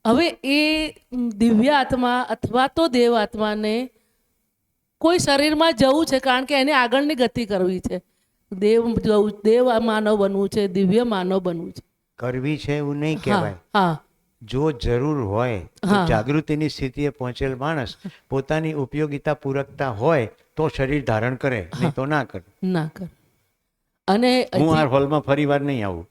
હવે એ દિવ્ય આત્મા અથવા તો દેવ આત્માને કોઈ શરીરમાં જવું છે, કારણ કે એને આગળની ગતિ કરવી છે. દેવ માનવ બનવું છે, દિવ્ય માનવ બનવું છે. કરવી છે એવું નહીં કહેવાય. હા, જો જરૂર હોય તો હા. જાગૃતિની સ્થિતિએ પહોંચેલ માણસ પોતાની ઉપયોગિતા પૂરકતા હોય તો શરીર ધારણ કરે, નહીં તો ના કરે. ના કર. અને હું આ હોલમાં ફરી વાર નહીં આવું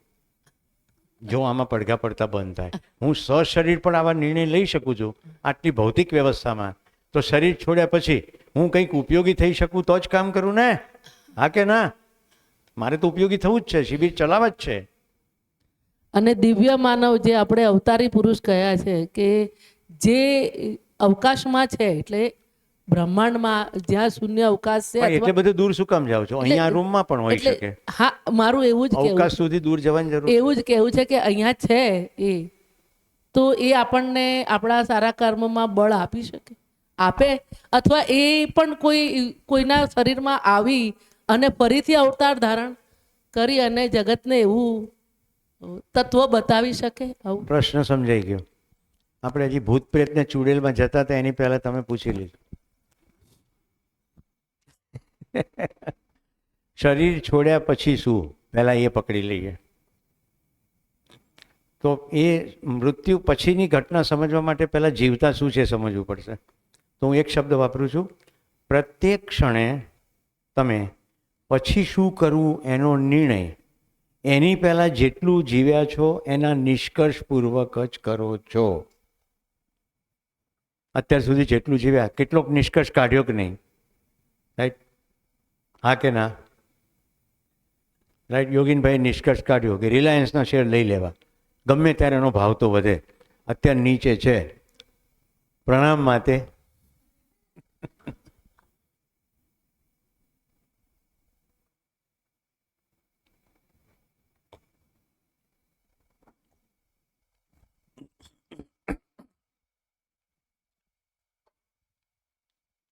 જો આમાં પડઘા પડતા બંધ થાય. હું સશરીર પણ આવા નિર્ણય લઈ શકું છું આટલી ભૌતિક વ્યવસ્થામાં, તો શરીર છોડ્યા પછી હું કંઈક ઉપયોગી થઈ શકું તો જ કામ કરું ને. હા કે ના? મારે તો ઉપયોગી થવું જ છે, શિબિર ચલાવવા જ છે. અને દિવ્ય માનવ જે આપણે અવતારી પુરુષ કહ્યા છે કે જે અવકાશમાં છે, એટલે બ્રહ્માંડમાં જ્યાં શૂન્ય અવકાશ છે, પણ એટલે બધું દૂર શું કામ જાવ છો? અહીંયા રૂમમાં પણ હોઈ શકે. હા, મારું એવું જ કહેવું, અવકાશ સુધી દૂર જવાની જરૂર એવું જ કહેવું છે કે અહીંયા છે એ, તો એ આપણને આપણા સારા કર્મમાં બળ આપી શકે, આપે. અથવા એ પણ કોઈના શરીરમાં આવી અને ફરીથી અવતાર ધારણ કરી અને જગતને એવું તત્વ બતાવી શકે. આવું પ્રશ્ન સમજાઈ ગયો. આપણે હજી ભૂત પ્રેતને ચૂડેલમાં જતા હતા એની પહેલા તમે પૂછી લીધું. શરીર છોડ્યા પછી શું, પહેલા એ પકડી લઈએ. તો એ મૃત્યુ પછીની ઘટના સમજવા માટે પહેલા જીવતા શું છે સમજવું પડશે. તો હું એક શબ્દ વાપરું છું, પ્રત્યેક ક્ષણે તમે પછી શું કરવું એનો નિર્ણય એની પહેલાં જેટલું જીવ્યા છો એના નિષ્કર્ષપૂર્વક જ કરો છો. અત્યાર સુધી જેટલું જીવ્યા કેટલોક નિષ્કર્ષ કાઢ્યો કે નહીં? રાઈટ? હા કે ના? રાઈટ? યોગીનભાઈ નિષ્કર્ષ કાઢ્યો કે રિલાયન્સના શેર લઈ લેવા, ગમે ત્યારે એનો ભાવ તો વધે, અત્યારે નીચે છે, પ્રણામ માટે.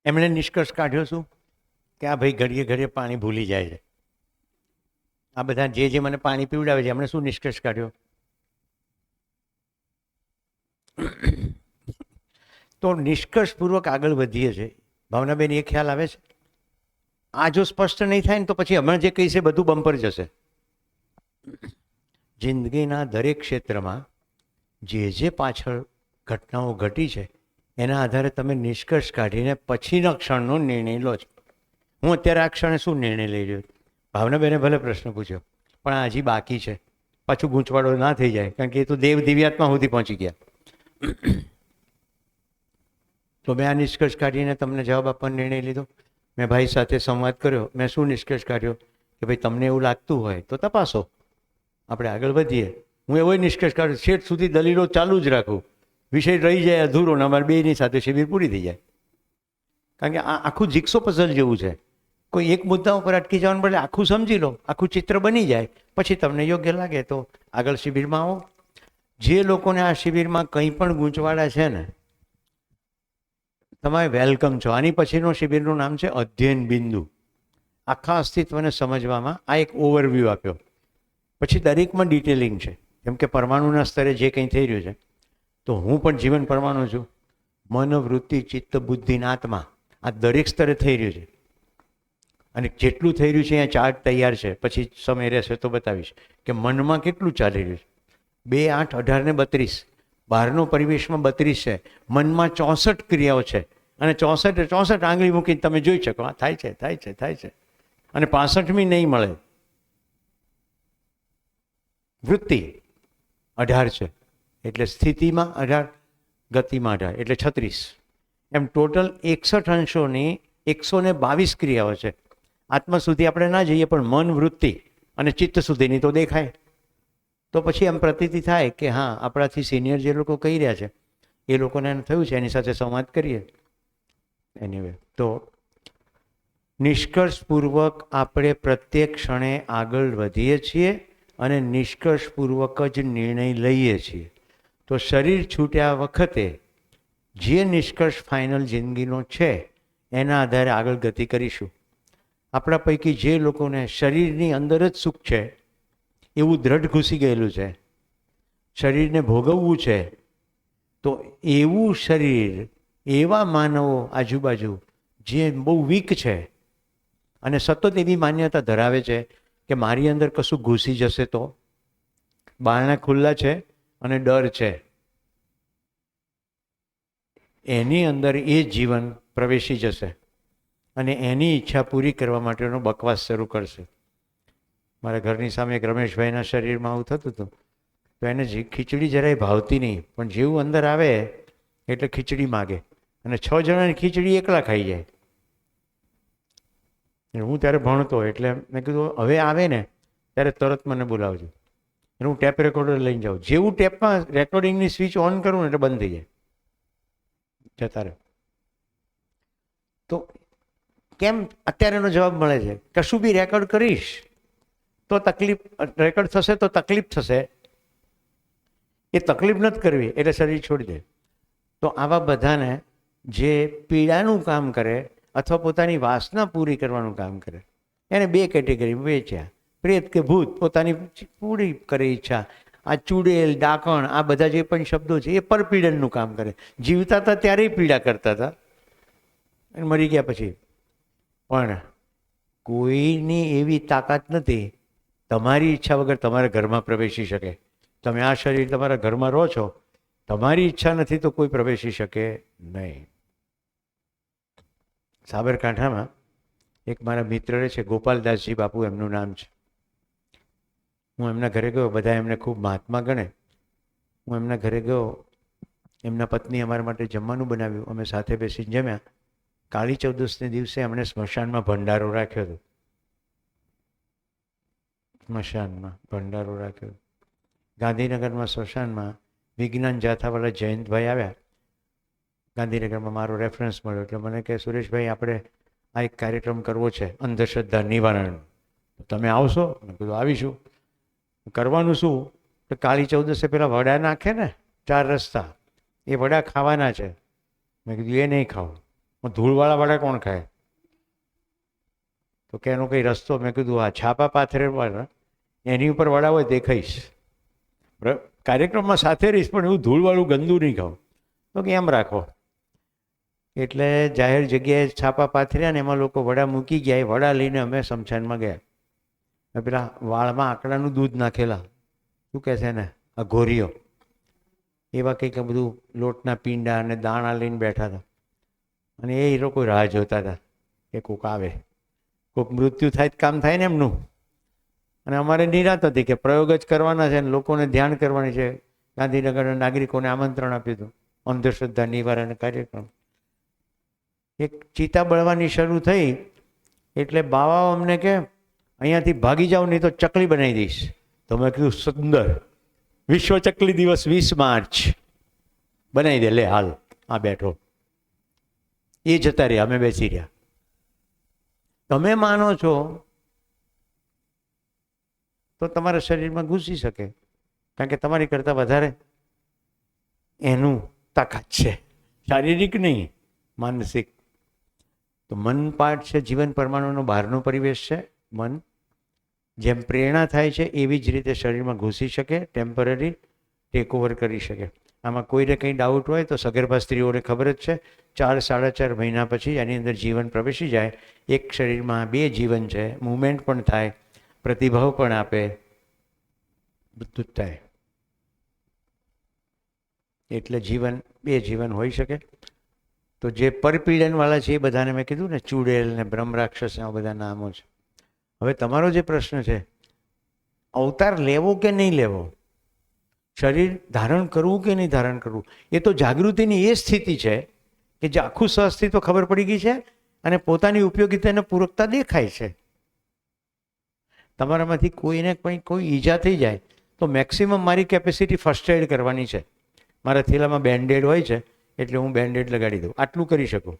એમણે નિષ્કર્ષ કાઢ્યો શું કે આ ભાઈ ઘડીએ ઘડીએ પાણી ભૂલી જાય છે. આ બધા જે મને પાણી પીવડાવે છે એમણે શું નિષ્કર્ષ કાઢ્યો? તો નિષ્કર્ષપૂર્વક આગળ વધીએ છે. ભાવનાબેન, એ ખ્યાલ આવે છે? આ જો સ્પષ્ટ નહીં થાય ને તો પછી હમણાં જે કહી છે બધું બમ્પર જશે. જિંદગીના દરેક ક્ષેત્રમાં જે પાછળ ઘટનાઓ ઘટી છે એના આધારે તમે નિષ્કર્ષ કાઢીને પછીના ક્ષણનો નિર્ણય લો છો. હું અત્યારે આ ક્ષણે શું નિર્ણય લઈ રહ્યો? ભાવનાબેને ભલે પ્રશ્ન પૂછ્યો, પણ આ હજી બાકી છે. પાછું ગૂંચવાડો ના થઈ જાય, કારણ કે એ તો દેવ દિવ્યાત્મા સુધી પહોંચી ગયા. તો મેં આ નિષ્કર્ષ કાઢીને તમને જવાબ આપવાનો નિર્ણય લીધો. મેં ભાઈ સાથે સંવાદ કર્યો. મેં શું નિષ્કર્ષ કાઢ્યો કે ભાઈ તમને એવું લાગતું હોય તો તપાસો, આપણે આગળ વધીએ. હું એવો નિષ્કર્ષ કાઢ્યો છેક સુધી દલીલો ચાલુ જ રાખું, વિષય રહી જાય અધૂરો ને અમારે બેની સાથે શિબિર પૂરી થઈ જાય. કારણ કે આ આખું જીક્સો પઝલ જેવું છે. કોઈ એક મુદ્દા ઉપર અટકી જવાનું બદલે આખું સમજી લો, આખું ચિત્ર બની જાય, પછી તમને યોગ્ય લાગે તો આગળ શિબિરમાં આવો. જે લોકોને આ શિબિરમાં કંઈ પણ ગૂંચવાડા છે ને, તમારે વેલકમ છો. આની પછીનો શિબિરનું નામ છે અધ્યયન બિંદુ. આખા અસ્તિત્વને સમજવામાં આ એક ઓવરવ્યૂ આપ્યો. પછી દરેકમાં ડિટેલિંગ છે. જેમ કે પરમાણુના સ્તરે જે કંઈ થઈ રહ્યું છે, તો હું પણ જીવન પરમાણુ છું. મન, વૃત્તિ, ચિત્ત, બુદ્ધિ ને આત્મા, આ દરેક સ્તરે થઈ રહ્યું છે. અને જેટલું થઈ રહ્યું છે અહીંયા ચાર્ટ તૈયાર છે, પછી સમય રહેશે તો બતાવીશ કે મનમાં કેટલું ચાલી રહ્યું છે. 2, 8, 18 ને 32, બહારનો પરિવેશમાં 32 છે, મનમાં 64 ક્રિયાઓ છે. અને 64 આંગળી મૂકીને તમે જોઈ શકો આ થાય છે થાય છે થાય છે, અને 65મી નહીં મળે. વૃત્તિ 18 છે, એટલે સ્થિતિમાં 18, ગતિમાં 18, એટલે 36. એમ ટોટલ 61 અંશોની 122 ક્રિયાઓ છે. આત્મા સુધી આપણે ના જઈએ, પણ મન, વૃત્તિ અને ચિત્ત સુધીની તો દેખાય. તો પછી એમ પ્રતીતિ થાય કે હા, આપણાથી સિનિયર જે લોકો કહી રહ્યા છે એ લોકોને એમ થયું છે, એની સાથે સંવાદ કરીએ. એનીવે, તો નિષ્કર્ષપૂર્વક આપણે પ્રત્યેક ક્ષણે આગળ વધીએ છીએ અને નિષ્કર્ષપૂર્વક જ નિર્ણય લઈએ છીએ. તો શરીર છૂટ્યા વખતે જે નિષ્કર્ષ ફાઇનલ જિંદગીનો છે એના આધારે આગળ ગતિ કરીશું. આપણા પૈકી જે લોકોને શરીરની અંદર જ સુખ છે એવું દ્રઢ ઘૂસી ગયેલું છે, શરીરને ભોગવવું છે, તો એવું શરીર, એવા માનવો આજુબાજુ જે બહુ વીક છે અને સતત એવી માન્યતા ધરાવે છે કે મારી અંદર કશું ઘૂસી જશે તો, બારણા ખુલ્લા છે અને ડર છે, એની અંદર એ જીવન પ્રવેશી જશે અને એની ઈચ્છા પૂરી કરવા માટેનો બકવાસ શરૂ કરશે. મારા ઘરની સામે એક રમેશભાઈના શરીરમાં આવું થતું હતું, તો એને ખીચડી જરાય ભાવતી નહીં, પણ જેવું અંદર આવે એટલે ખીચડી માગે, અને 6 જણાની ખીચડી એકલા ખાઈ જાય. હું ત્યારે ભણતો, એટલે મેં કીધું હવે આવે ને ત્યારે તરત મને બોલાવજો. એટલે હું ટેપ રેકોર્ડર લઈને જાઉં, જેવું ટેપમાં રેકોર્ડિંગની સ્વિચ ઓન કરું ને એટલે બંધ થઈ જાય, જતા રહે. તો કેમ અત્યારે એનો જવાબ મળે છે, કશું બી રેકોર્ડ કરીશ તો તકલીફ, રેકોર્ડ થશે તો તકલીફ થશે, એ તકલીફ નથી કરવી એટલે શરીર છોડી દે. તો આવા બધાને જે પીડાનું કામ કરે અથવા પોતાની વાસના પૂરી કરવાનું કામ કરે એને 2 કેટેગરીમાં વેચ્યા. પ્રેત કે ભૂત પોતાની પૂરી કરે ઈચ્છા. આ ચૂડેલ, ડાકણ, આ બધા જે પણ શબ્દો છે એ પરપીડનનું કામ કરે. જીવતા હતા ત્યારે પીડા કરતા હતા અને મરી ગયા પછી. પણ કોઈની એવી તાકાત નથી તમારી ઈચ્છા વગર તમારા ઘરમાં પ્રવેશી શકે. તમે આ શરીર તમારા ઘરમાં રહો છો, તમારી ઈચ્છા નથી તો કોઈ પ્રવેશી શકે નહીં. સાબરકાંઠામાં એક મારા મિત્ર છે, ગોપાલદાસજી બાપુ એમનું નામ છે. હું એમના ઘરે ગયો, બધા એમને ખૂબ મહાત્મા ગણે. હું એમના ઘરે ગયો, એમના પત્ની અમારા માટે જમવાનું બનાવ્યું, અમે સાથે બેસીને જમ્યા. કાળી ચૌદસને દિવસે એમણે સ્મશાનમાં ભંડારો રાખ્યો હતો. સ્મશાનમાં ભંડારો રાખ્યો. ગાંધીનગરમાં સ્મશાનમાં વિજ્ઞાન જાથાવાળા જયંતભાઈ આવ્યા. ગાંધીનગરમાં મારો રેફરન્સ મળ્યો એટલે મને કહે, સુરેશભાઈ આપણે આ એક કાર્યક્રમ કરવો છે અંધશ્રદ્ધા નિવારણ, તમે આવશો? મેં કીધું આવીશું. કરવાનું શું? તો કાળી ચૌદસે પેલા વડા નાખે ને 4 રસ્તા, એ વડા ખાવાના છે. મેં કીધું એ નહીં ખાવું. ધૂળવાળા વડા કોણ ખાય? તો કે એનો કંઈ રસ્તો? મેં કીધું આ છાપા પાથરેવાળા એની ઉપર વડા હોય તે ખાઈશ, કાર્યક્રમમાં સાથે રહીશ, પણ એવું ધૂળવાળું ગંદુ નહીં ખાવું. તો કે એમ રાખો. એટલે જાહેર જગ્યાએ છાપા પાથર્યા ને એમાં લોકો વડા મૂકી ગયા. એ વડા લઈને અમે સ્મશાનમાં ગયા. પેલા વાળમાં આકડાનું દૂધ નાખેલા, શું કહે છે ને, આ ઘોરીઓ, એવા કંઈક બધું લોટના પીંડા અને દાણા લઈને બેઠા હતા. અને એ લોકો રાહ જોતા હતા કે કોઈક આવે, કોઈક મૃત્યુ થાય જ કામ થાય ને એમનું. અને અમારે નિરાત હતી કે પ્રયોગ જ કરવાના છે ને લોકોને ધ્યાન કરવાની છે. ગાંધીનગરના નાગરિકોને આમંત્રણ આપ્યું હતું અંધશ્રદ્ધા નિવારણ કાર્યક્રમ. એક ચિતા બળવાની શરૂ થઈ એટલે બાવાઓ અમને કે અહીંયાથી ભાગી જાઓ નહીં તો ચકલી બનાવી દઈશ. તો મેં કીધું સુંદર, વિશ્વ ચકલી દિવસ 20 માર્ચ બનાવી દે, લે હાલ આ બેઠો. એ જતા રહ્યા, અમે બેસી રહ્યા. તમે માનો છો તો તમારા શરીરમાં ઘૂસી શકે, કારણ કે તમારી કરતાં વધારે એનું તાકાત છે, શારીરિક નહીં, માનસિક. તો મન પાઠ છે, જીવન પરમાણુનો બહારનો પરિવેશ છે. મન જેમ પ્રેરણા થાય છે એવી જ રીતે શરીરમાં ઘૂસી શકે, ટેમ્પરરી ટેક ઓવર કરી શકે. આમાં કોઈને કંઈ ડાઉટ હોય તો સગર્ભા સ્ત્રીઓને ખબર જ છે, 4-4.5 મહિના પછી એની અંદર જીવન પ્રવેશી જાય. એક શરીરમાં 2 જીવન છે, મૂવમેન્ટ પણ થાય, પ્રતિભાવ પણ આપે, બધું જ થાય. એટલે જીવન 2 જીવન હોઈ શકે. તો જે પરપીડનવાળા છે એ બધાને મેં કીધું ને, ચુડેલ ને બ્રહ્મ રાક્ષસ એવા બધા નામો છે. હવે તમારો જે પ્રશ્ન છે, અવતાર લેવો કે નહીં લેવો, શરીર ધારણ કરવું કે નહીં ધારણ કરવું, એ તો જાગૃતિની એ સ્થિતિ છે કે જે આખું સહઅસ્તિત્વ ખબર પડી ગઈ છે અને પોતાની ઉપયોગિતાને પૂરકતા દેખાય છે. તમારામાંથી કોઈને કોઈ ઈજા થઈ જાય તો મેક્સિમમ મારી કેપેસિટી ફર્સ્ટ એડ કરવાની છે. મારા થેલામાં બેન્ડેડ હોય છે એટલે હું બેન્ડેડ લગાડી દઉં, આટલું કરી શકું.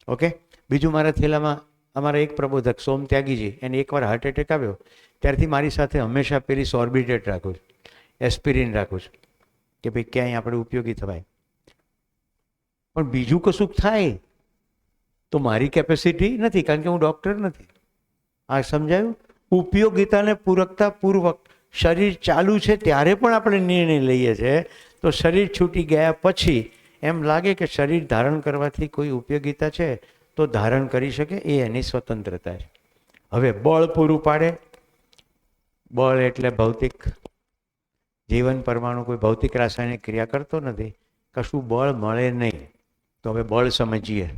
ઓકે. બીજું, મારા થેલામાં અમારા એક પ્રબોધક સોમ ત્યાગીજી, એને એકવાર હાર્ટ એટેક આવ્યો ત્યારથી મારી સાથે હંમેશા પેલી સોર્બિટેટ રાખું છું, એસ્પિરિન રાખું છું કે ભાઈ ક્યાંય આપણે ઉપયોગી થવાય. પણ બીજું કશુંક થાય તો મારી કેપેસિટી નથી, કારણ કે હું ડૉક્ટર નથી. આ સમજાયું? ઉપયોગિતાને પૂરકતા પૂર્વક શરીર ચાલુ છે ત્યારે પણ આપણે નિર્ણય લઈએ છીએ, તો શરીર છૂટી ગયા પછી એમ લાગે કે શરીર ધારણ કરવાથી કોઈ ઉપયોગિતા છે તો ધારણ કરી શકે, એ એની સ્વતંત્રતા છે. હવે બળ પૂરું પાડે, બળ એટલે ભૌતિક જીવન, પરમાણુ કોઈ ભૌતિક રાસાયણિક ક્રિયા કરતો નથી, કશું બળ મળે નહીં. તો હવે બળ સમજીએ.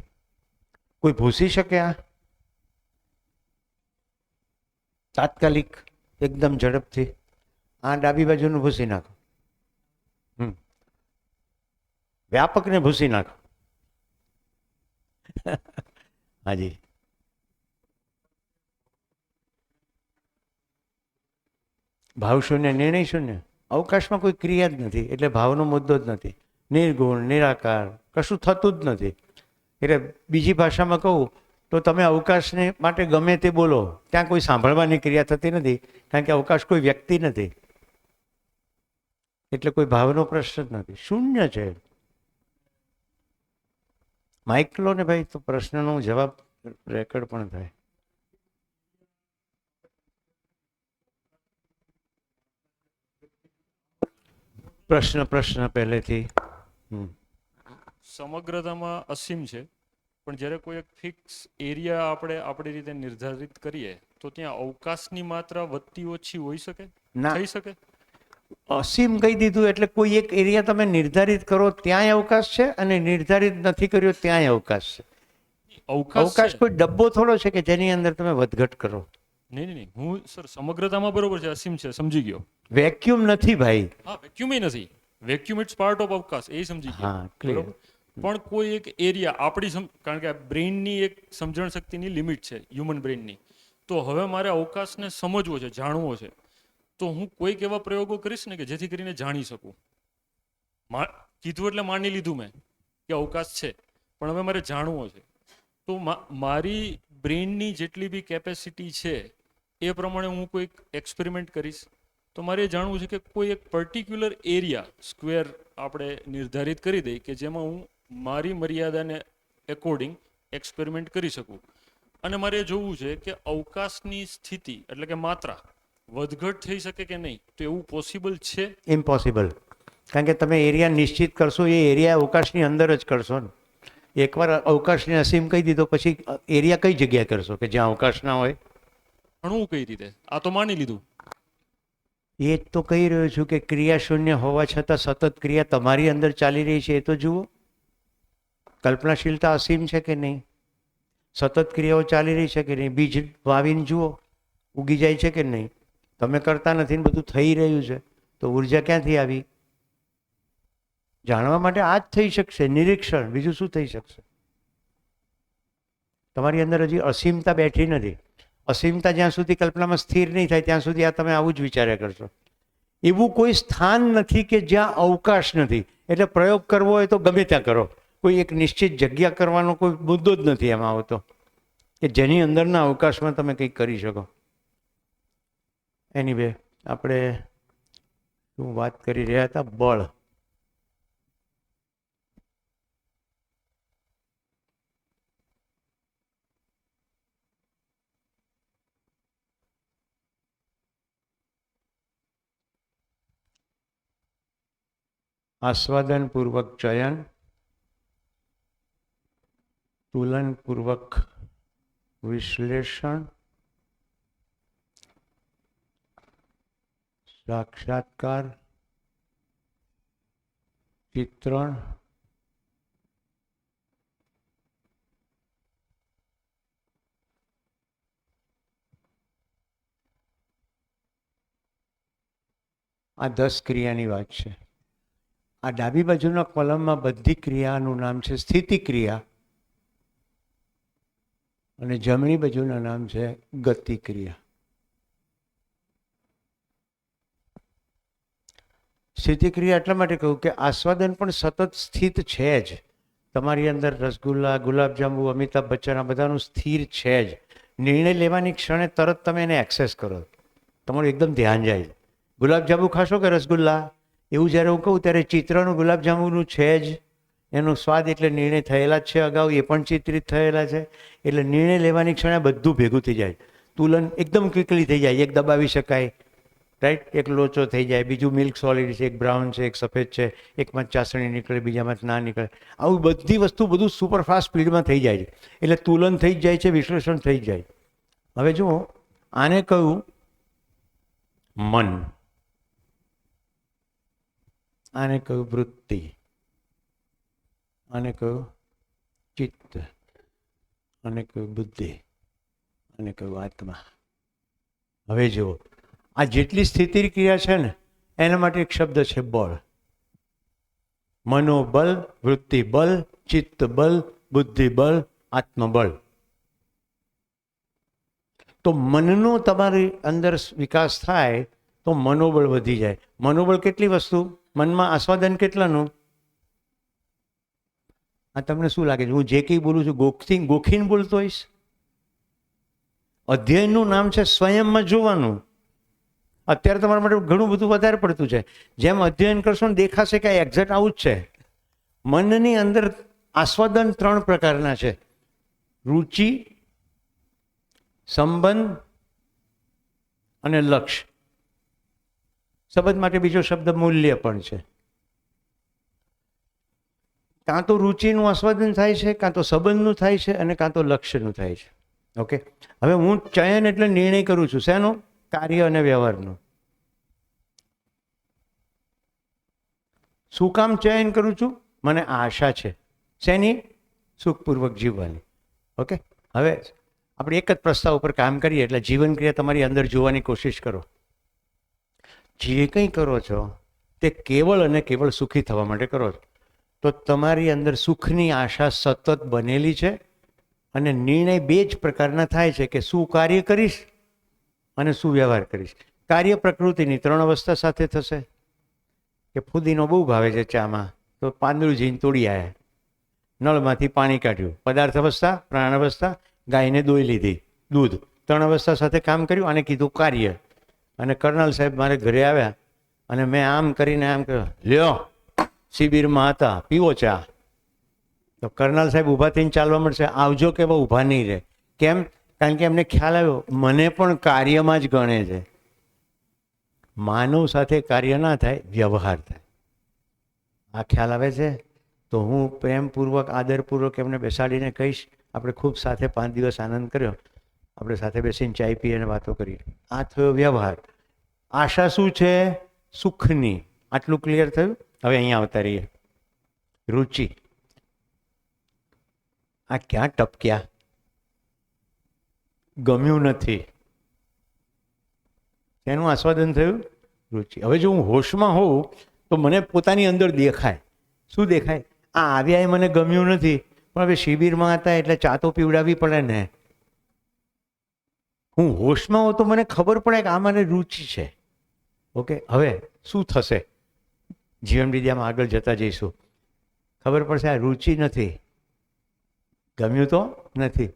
કોઈ ભૂસી શકે? આ તાત્કાલિક એકદમ ઝડપથી આ ડાબી બાજુનું ભૂસી નાખો, વ્યાપકને ભૂસી નાખો. હાજી. ભાવ શૂન્ય, નિર્ણય શૂન્ય. અવકાશમાં કોઈ ક્રિયા જ નથી એટલે ભાવનો મુદ્દો જ નથી. નિર્ગુણ, નિરાકાર, કશું થતું જ નથી. એટલે બીજી ભાષામાં કહું તો તમે અવકાશને માટે ગમે તે બોલો, ત્યાં કોઈ સાંભળવાની ક્રિયા થતી નથી, કારણ કે અવકાશ કોઈ વ્યક્તિ નથી. એટલે કોઈ ભાવનો પ્રશ્ન જ નથી, શૂન્ય છે. માઇક લો ને ભાઈ, તો પ્રશ્નનો જવાબ રેકોર્ડ પણ થાય. પ્રશ્ન પહેલેથી સમગ્રતામાં અસીમ છે, પણ જ્યારે કોઈ એક ફિક્સ એરિયા આપણે આપણી રીતે નિર્ધારિત કરીએ તો ત્યાં અવકાશની માત્રા વધતી ઓછી હોઈ શકે, ના. થઈ શકે. અસીમ કહી દીધું એટલે કોઈ એક એરિયા તમે નિર્ધારિત કરો ત્યાંય અવકાશ છે, અને નિર્ધારિત નથી કર્યો ત્યાંય અવકાશ છે. અવકાશ કોઈ ડબ્બો થોડો છે કે જેની અંદર તમે વધઘટ કરો. નહીં નહીં નહીં, હું સર સમગ્રતામાં બરોબર છે, અસીમ છે, સમજી ગયો. વેક્યુમ નથી ભાઈ. હા, વેક્યુમ નથી. વેક્યુમ ઇટ્સ પાર્ટ ઓફ અવકાશ, એ સમજી ગયો. હા, ક્લિયર. પણ કોઈ એક એરિયા આપણી કારણ કે બ્રેઇનની એક સમજણ શક્તિની લિમિટ છે, હ્યુમન બ્રેઇનની. તો હવે મારે અવકાશને સમજવો છે, જાણવો છે, તો હું કોઈક એવા પ્રયોગો કરીશ ને કે જેથી કરીને જાણી શકું. કીધું એટલે માની લીધું મેં કે અવકાશ છે, પણ હવે મારે જાણવો છે. તો મારી બ્રેઇનની જેટલી બી કેપેસિટી છે એ પ્રમાણે હું કોઈક એક્સપેરિમેન્ટ કરીશ. તો મારે એ જાણવું છે કે કોઈ એક પર્ટિક્યુલર એરિયા સ્ક્વેર આપણે નિર્ધારિત કરી દઈએ કે જેમાં હું મારી મર્યાદાને એકોર્ડિંગ એક્સપેરિમેન્ટ કરી શકું. અને મારે જોવું છે કે અવકાશની સ્થિતિ એટલે કે માત્રા વધઘટ થઈ શકે કે નહીં. તો એવું પોસિબલ છે? ઇમ્પોસિબલ. કારણ કે તમે એરિયા નિશ્ચિત કરશો એ એરિયા અવકાશની અંદર જ કરશો ને. એકવાર અવકાશને અસીમ કહી દીધો પછી એરિયા કઈ જગ્યાએ કરશો કે જ્યાં અવકાશ ના હોય? ભણવું કઈ રીતે? આ તો માની લીધું. એ જ તો કહી રહ્યો છું કે ક્રિયા શૂન્ય હોવા છતાં સતત ક્રિયા તમારી અંદર ચાલી રહી છે, એ તો જુઓ. કલ્પનાશીલતા અસીમ છે કે નહીં? સતત ક્રિયાઓ ચાલી રહી છે કે નહીં? બીજ વાવીને જુઓ, ઉગી જાય છે કે નહીં? તમે કરતા નથી ને બધું થઈ રહ્યું છે, તો ઉર્જા ક્યાંથી આવી? જાણવા માટે આ જ થઈ શકશે, નિરીક્ષણ. બીજું શું થઈ શકશે? તમારી અંદર હજી અસીમતા બેઠી નથી. અસીમતા જ્યાં સુધી કલ્પનામાં સ્થિર નહીં થાય ત્યાં સુધી આ તમે આવું જ વિચાર્યા કરશો. એવું કોઈ સ્થાન નથી કે જ્યાં અવકાશ નથી. એટલે પ્રયોગ કરવો હોય તો ગમે ત્યાં કરો, કોઈ એક નિશ્ચિત જગ્યા કરવાનો કોઈ મુદ્દો જ નથી એમાં આવતો કે જેની અંદરના અવકાશમાં તમે કંઈક કરી શકો. એની વે આપણે શું વાત કરી રહ્યા હતા? બળ. આસ્વાદનપૂર્વક ચયન, તુલનપૂર્વક વિશ્લેષણ, સાક્ષાત્કાર, ચિત્રણ, આ 10 ક્રિયાની વાત છે. આ ડાબી બાજુના કોલમમાં બધી ક્રિયાનું નામ છે સ્થિતિ ક્રિયા અને જમણી બાજુના નામ છે ગતિ ક્રિયા. સ્થિતિ ક્રિયા એટલા માટે કહું કે આસ્વાદન પણ સતત સ્થિત છે જ. તમારી અંદર રસગુલ્લા, ગુલાબજાંબુ, અમિતાભ બચ્ચન આ બધાનું સ્થિર છે જ. નિર્ણય લેવાની ક્ષણે તરત તમે એને એક્સેસ કરો, તમારું એકદમ ધ્યાન જાય. ગુલાબજાંબુ ખાશો કે રસગુલ્લા, એવું જ્યારે હું કહું ત્યારે ચિત્રનું ગુલાબજાંબુનું છે જ. એનો સ્વાદ એટલે નિર્ણય થયેલા જ છે અગાઉ, એ પણ ચિત્રિત થયેલા છે. એટલે નિર્ણય લેવાની ક્ષણે બધું ભેગું થઈ જાય. તુલન એકદમ ક્વિકલી થઈ જાય. એક દબાવી શકાય, રાઈટ, એક લોચો થઈ જાય, બીજું મિલ્ક સોલિડ છે, એક બ્રાઉન છે, એક સફેદ છે, એકમાં ચાસણી નીકળે, બીજામાં ના નીકળે. આવું બધી વસ્તુ બધું સુપરફાસ્ટ સ્પીડમાં થઈ જાય છે. એટલે તુલન થઈ જ જાય છે, વિશ્લેષણ થઈ જાય. હવે જુઓ, આને કહ્યું મન, આને કહ્યું વૃત્તિ, આને કહ્યું ચિત્ત, આને કહ્યું બુદ્ધિ, આને કહ્યું આત્મા. હવે જુઓ, આ જેટલી સ્થિતિ ક્રિયા છે ને એના માટે એક શબ્દ છે બળ. મનોબળ, વૃત્તિ બળ, ચિત્ત બળ, બુદ્ધિ બળ, આત્મબળ. તો મનનો તમારી અંદર વિકાસ થાય તો મનોબળ વધી જાય. મનોબળ કેટલી વસ્તુ? મનમાં આસ્વાદન કેટલાનું? આ તમને શું લાગે છે? હું જે કંઈ બોલું છું ગોખીને બોલતો હોઈશ? અધ્યયનનું નામ છે સ્વયંમાં જોવાનું. અત્યારે તમારા માટે ઘણું બધું વધારે પડતું છે. જેમ અધ્યયન કરશો ને દેખાશે કે એક્ઝેક્ટ આવું જ છે. મનની અંદર આસ્વાદન 3 પ્રકારના છે: રુચિ, સંબંધ અને લક્ષ્ય. સંબંધ માટે બીજો શબ્દ મૂલ્ય પણ છે. કાં તો રુચિનું આસ્વાદન થાય છે, કાં તો સંબંધનું થાય છે, અને કાં તો લક્ષ્યનું થાય છે. ઓકે, હવે હું ચયન એટલે નિર્ણય કરું છું. શેનો? કાર્ય અને વ્યવહારનું. શું કામ ચયન કરું છું? મને આશા છે. શેની? સુખપૂર્વક જીવવાની. ઓકે, હવે આપણે એક જ પ્રસ્તાવ ઉપર કામ કરીએ એટલે જીવન ક્રિયા તમારી અંદર જોવાની કોશિશ કરો. જે કંઈ કરો છો તે કેવળ અને કેવળ સુખી થવા માટે કરો છો. તો તમારી અંદર સુખની આશા સતત બનેલી છે. અને નિર્ણય 2 જ પ્રકારના થાય છે કે શું કાર્ય કરીશ અને શું વ્યવહાર કરીશ. કાર્ય પ્રકૃતિની 3 અવસ્થા સાથે થશે. કે ફુદીનો બહુ ભાવે છે ચામાં, તો પાંદડું જઈને તોડી આવ્યા, નળમાંથી પાણી કાઢ્યું. પદાર્થ અવસ્થા, પ્રાણ અવસ્થા, ગાયને દોઈ લીધી, દૂધ. 3 અવસ્થા સાથે કામ કર્યું, આને કીધું કાર્ય. અને કર્નલ સાહેબ મારે ઘરે આવ્યા અને મેં આમ કરીને આમ કર્યું, લ્યો શિબિરમાં હતા, પીવો ચા. તો કર્નલ સાહેબ ઊભા થઈને ચાલવા મળશે, આવજો કે ઊભા નહીં રહે. કેમ? કારણ કે એમને ખ્યાલ આવ્યો મને પણ કાર્યમાં જ ગણે છે. માનવ સાથે કાર્ય ના થાય, વ્યવહાર થાય. આ ખ્યાલ આવે છે? તો હું પ્રેમપૂર્વક, આદરપૂર્વક એમને બેસાડીને કહીશ, આપણે ખૂબ સાથે 5 દિવસ આનંદ કર્યો, આપણે સાથે બેસીને ચાય પીએ અને વાતો કરીએ. આ થયો વ્યવહાર. આશા શું છે? સુખની. આટલું ક્લિયર થયું? હવે અહીંયા આવતા રહીએ. રુચિ. આ ક્યાં ટપક્યા? ગમ્યું નથી. તેનું આસ્વાદન થયું? રુચિ. હવે જો હું હોશમાં હોઉં તો મને પોતાની અંદર દેખાય. શું દેખાય? આ આવ્યા એ મને ગમ્યું નથી, પણ હવે શિબિરમાં હતા એટલે ચા તો પીવડાવવી પડે ને. હું હોશમાં હોઉં તો મને ખબર પડે કે આ મને રુચિ છે. ઓકે, હવે શું થશે? જીવન વિદ્યામાં આગળ જતા જઈશું, ખબર પડશે આ રુચિ નથી, ગમ્યું તો નથી,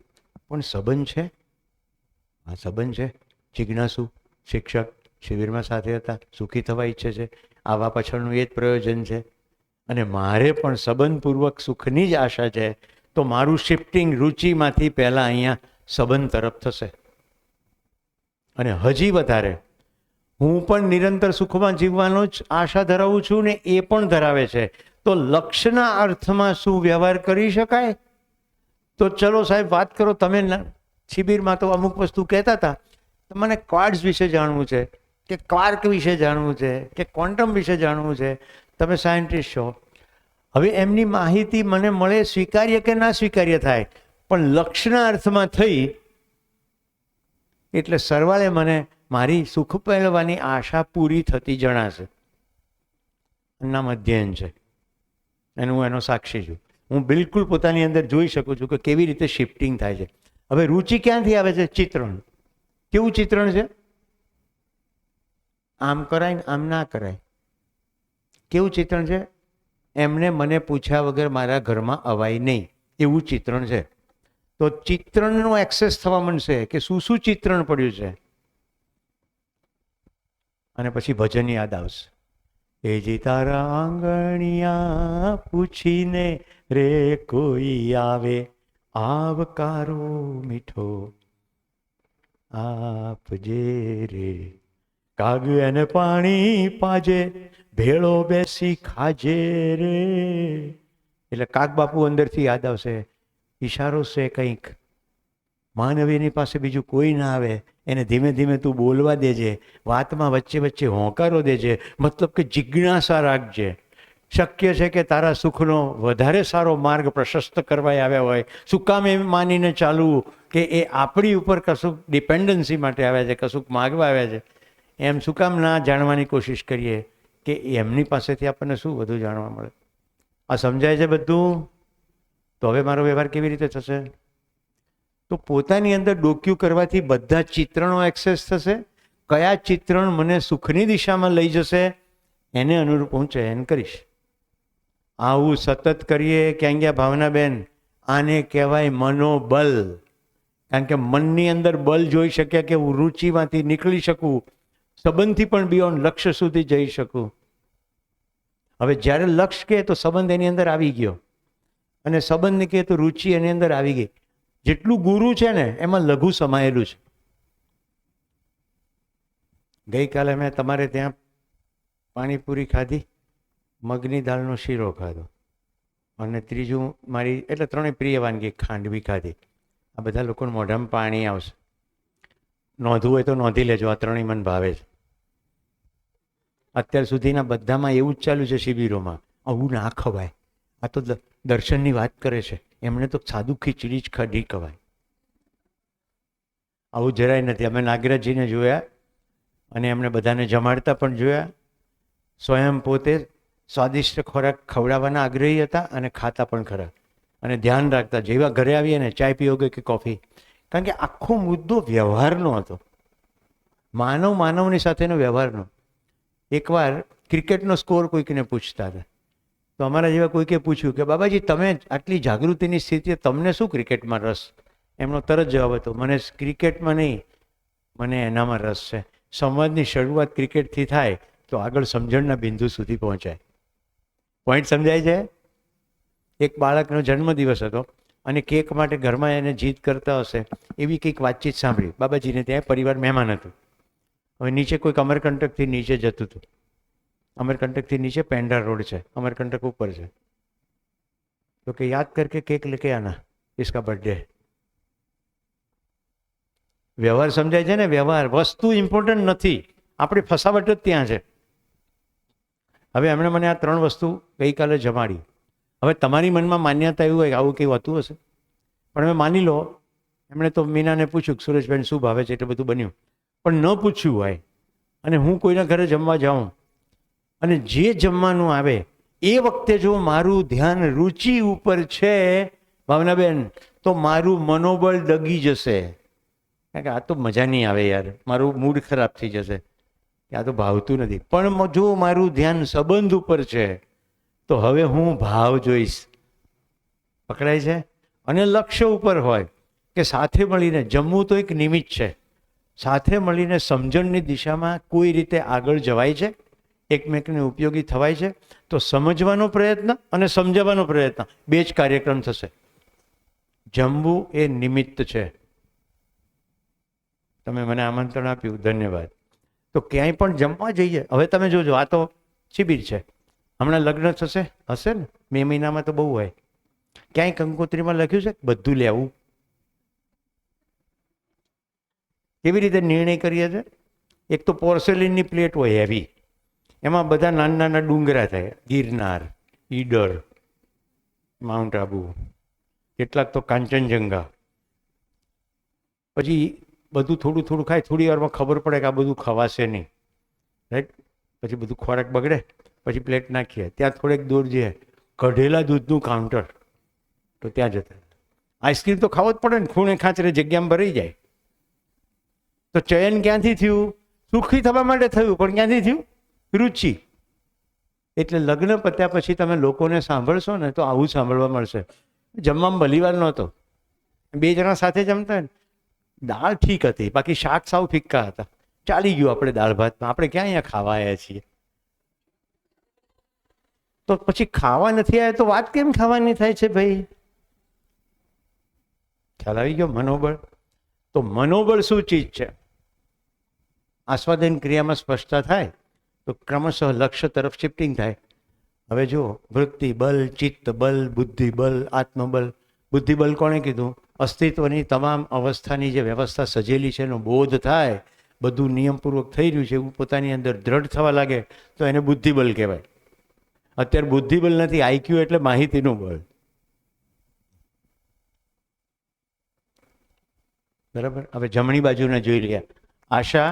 પણ સંબંધ છે. આ સંબંધ છે. જિજ્ઞાસુ શિક્ષક શિબિરમાં સાથે હતા, સુખી થવા ઈચ્છે છે, આવા પાછળનું એ જ પ્રયોજન છે. અને મારે પણ સંબંધપૂર્વક સુખની જ આશા છે, તો મારું શિફ્ટિંગ રુચિમાંથી પહેલાં અહીંયા સંબંધ તરફ થશે. અને હજી વધારે હું પણ નિરંતર સુખમાં જીવવાનો જ આશા ધરાવું છું ને એ પણ ધરાવે છે. તો લક્ષ્યના અર્થમાં શું વ્યવહાર કરી શકાય? તો ચલો સાહેબ વાત કરો. તમે શિબિરમાં તો અમુક વસ્તુ કહેતા હતા, મને ક્વાર્ટ્સ વિશે જાણવું છે, કે ક્વાર્ક વિશે જાણવું છે, કે ક્વોન્ટમ વિશે જાણવું છે. તમે સાયન્ટિસ્ટ છો. હવે એમની માહિતી મને મળે, સ્વીકાર્ય કે ના સ્વીકાર્ય થાય, પણ લક્ષ્યના અર્થમાં થઈ એટલે સરવાળે મને મારી સુખ પહેલવાની આશા પૂરી થતી જણાશે. નામ અધ્યયન છે, અને હું એનો સાક્ષી છું. હું બિલકુલ પોતાની અંદર જોઈ શકું છું કે કેવી રીતે શિફ્ટિંગ થાય છે. હવે રુચિ ક્યાંથી આવે છે? ચિત્રણ. કેવું ચિત્રણ છે? આમ કરાય ને આમ ના કરાય. કેવું ચિત્રણ છે? એમને મને પૂછ્યા વગર મારા ઘરમાં અવાય નહીં, એવું ચિત્રણ છે. તો ચિત્રણનો એક્સેસ થવા માંડશે કે શું શું ચિત્રણ પડ્યું છે, અને પછી ભજન યાદ આવશે. એ જી તારા આંગણિયા પૂછીને રે કોઈ આવે, આવકારો મીઠો આપજે રે, કાગ એને પાણી પાજે, ભેળો બેસી ખાજે રે. એટલે કાગ બાપુ અંદરથી યાદ આવશે. ઈશારો છે કંઈક, માનવીની પાસે બીજું કોઈ ના આવે, એને ધીમે ધીમે તું બોલવા દેજે, વાતમાં વચ્ચે વચ્ચે હોંકારો દેજે, મતલબ કે જિજ્ઞાસા રાખજે. શક્ય છે કે તારા સુખનો વધારે સારો માર્ગ પ્રશસ્ત કરવા આવ્યા હોય, શું કામ એમ માનીને ચાલવું કે એ આપણી ઉપર કશુંક ડિપેન્ડન્સી માટે આવ્યા છે, કશુંક માગવા આવ્યા છે, એમ શું કામ ના જાણવાની કોશિશ કરીએ કે એમની પાસેથી આપણને શું વધુ જાણવા મળે. આ સમજાય છે બધું? તો હવે મારો વ્યવહાર કેવી રીતે થશે? તો પોતાની અંદર ડોક્યું કરવાથી બધા ચિત્રણો એક્સેસ થશે. કયા ચિત્રણ મને સુખની દિશામાં લઈ જશે એને અનુરૂપ હું ચયન કરીશ. આવું સતત કરીએ. ક્યાં ગયા ભાવનાબેન? આને કહેવાય મનોબલ. કારણ કે મનની અંદર બલ જોઈ શક્યા કે હું રુચિમાંથી નીકળી શકું, સંબંધથી પણ બિયોન્ડ લક્ષ્ય સુધી જઈ શકું. હવે જ્યારે લક્ષ્ય કહે તો સંબંધ એની અંદર આવી ગયો, અને સંબંધ કહે તો રુચિ એની અંદર આવી ગઈ. જેટલું ગુરુ છે ને એમાં લઘુ સમાયેલું છે. ગઈકાલે મેં તમારે ત્યાં પાણીપુરી ખાધી, મગની દાળનો શીરો ખાધો, અને ત્રીજું મારી એટલે ત્રણેય પ્રિય વાનગી ખાંડવી ખાધી. આ બધા લોકોને મોઢામાં પાણી આવશે. નોંધવું હોય તો નોંધી લેજો, આ ત્રણેય મને ભાવે છે. અત્યાર સુધીના બધામાં એવું જ ચાલ્યું છે શિબિરોમાં, આવું ના ખવાય, આ તો દર્શનની વાત કરે છે, એમણે તો સાદું ખીચડી જ કઢી ખવાય. આવું જરાય નથી. અમે નાગરાજજીને જોયા અને એમણે બધાને જમાડતા પણ જોયા. સ્વયં પોતે સ્વાદિષ્ટ ખોરાક ખવડાવવાના આગ્રહી હતા અને ખાતા પણ ખરા, અને ધ્યાન રાખતા. જેવા ઘરે આવીએ ને ચાય પીઓગે કે કોફી, કારણ કે આખો મુદ્દો વ્યવહારનો હતો, માનવની સાથેનો વ્યવહારનો. એકવાર ક્રિકેટનો સ્કોર કોઈકને પૂછતા હતા, તો અમારા જેવા કોઈકે પૂછ્યું કે બાબાજી તમે આટલી જાગૃતિની સ્થિતિએ તમને શું ક્રિકેટમાં રસ? એમનો તરત જવાબ હતો, મને ક્રિકેટમાં નહીં, મને એનામાં રસ છે. સંવાદની શરૂઆત ક્રિકેટથી થાય તો આગળ સમજણના બિંદુ સુધી પહોંચાય. પોઈન્ટ સમજાય છે? એક બાળકનો જન્મદિવસ હતો અને કેક માટે ઘરમાં એને જીદ કરતા હશે એવી કંઈક વાતચીત સાંભળી. બાબાજીને ત્યાં પરિવાર મહેમાન હતું. હવે નીચે કોઈક અમરકંટકથી નીચે જતું હતું. અમરકંટકથી નીચે પેન્ડા રોડ છે, અમરકંટક ઉપર છે. તો કે યાદ કરકે કેક લેકે આના, इसका बर्थडे. વ્યવહાર સમજાય છે ને? વ્યવહાર, વસ્તુ ઇમ્પોર્ટન્ટ નથી, આપણી ફસાવટ જ ત્યાં છે. હવે એમણે મને આ ત્રણ વસ્તુ ગઈકાલે જમાડી. હવે તમારી મનમાં માન્યતા એવું હોય કે આવું કંઈ હોતું હશે, પણ હવે માની લો એમણે તો મીનાને પૂછ્યું કે સુરેશભાઈને શું ભાવે છે, એટલે બધું બન્યું. પણ ન પૂછ્યું હોય અને હું કોઈના ઘરે જમવા જાઉં અને જે જમવાનું આવે એ વખતે જો મારું ધ્યાન રુચિ ઉપર છે ભાવનાબેન, તો મારું મનોબળ ડગી જશે. કારણ કે આ તો મજા નહીં આવે યાર, મારું મૂડ ખરાબ થઈ જશે કે આ તો ભાવતું નથી. પણ જો મારું ધ્યાન સંબંધ ઉપર છે તો હવે હું ભાવ જોઈશ. પકડાય છે? અને લક્ષ્ય ઉપર હોય કે સાથે મળીને જમવું તો એક નિમિત્ત છે, સાથે મળીને સમજણની દિશામાં કોઈ રીતે આગળ જવાય છે, એકમેકને ઉપયોગી થવાય છે, તો સમજવાનો પ્રયત્ન અને સમજાવવાનો પ્રયત્ન બે જ કાર્યક્રમ થશે. જમવું એ નિમિત્ત છે. તમે મને આમંત્રણ આપ્યું, ધન્યવાદ. તો ક્યાંય પણ જમવા જઈએ, હવે તમે જોજો, આ તો શિબિર છે, હમણાં લગ્ન થશે, હશે ને મે મહિનામાં તો બહુ હોય. ક્યાંય કંકોત્રીમાં લખ્યું છે બધું લેવું? કેવી રીતે નિર્ણય કરીએ છીએ? એક તો પોર્સેલિનની પ્લેટ હોય હેવી, એમાં બધા નાના નાના ડુંગરા થાય, ગિરનાર, ઈડર, માઉન્ટ આબુ, કેટલાક તો કાંચનજંગા. પછી બધું થોડું થોડું ખાય, થોડી વારમાં ખબર પડે કે આ બધું ખવાશે નહીં, રાઈટ? પછી બધું ખોરાક બગડે, પછી પ્લેટ નાખીએ, ત્યાં થોડેક દૂર જઈએ, કઢેલા દૂધનું કાઉન્ટર, તો ત્યાં જતા. આઈસ્ક્રીમ તો ખાવો જ પડે ને, ખૂણે ખાંચરે જગ્યામાં ભરાઈ જાય. તો ચયન ક્યાંથી થયું? સુખી થવા માટે થયું, પણ ક્યાંથી થયું? રુચિ. એટલે લગ્ન પત્યા પછી તમે લોકોને સાંભળશો ને તો આવું સાંભળવા મળશે. જમવામાં ભલીવાર નહોતો, 2 જણા સાથે જમતા ને, દાળ ઠીક હતી, બાકી શાક સાવ ફિક્કા હતા. ચાલી ગયું આપણે દાળ ભાતમાં, આપણે ક્યાં અહીંયા ખાવા આવ્યા છીએ? તો પછી ખાવા નથી આવ્યા તો વાત કેમ ખાવાની થાય છે ભાઈ? ખ્યાલ આવી ગયો? મનોબળ. તો મનોબળ શું ચીજ છે? આસ્વાદન ક્રિયામાં સ્પષ્ટતા થાય તો ક્રમશઃ લક્ષ્ય તરફ શિફ્ટિંગ થાય. હવે જુઓ, વૃત્તિ બલ, ચિત્ત બલ, બુદ્ધિ બલ, આત્મબલ. બુદ્ધિ બલ કોણે કીધું? અસ્તિત્વની તમામ અવસ્થાની જે વ્યવસ્થા સજેલી છે એનો બોધ થાય, બધું નિયમપૂર્વક થઈ રહ્યું છે એવું પોતાની અંદર દ્રઢ થવા લાગે તો એને બુદ્ધિબલ કહેવાય. અત્યારે બુદ્ધિબલ નથી, આઈક્યુ એટલે માહિતીનું બળ. બરાબર? હવે જમણી બાજુને જોઈ રહ્યા. આશા,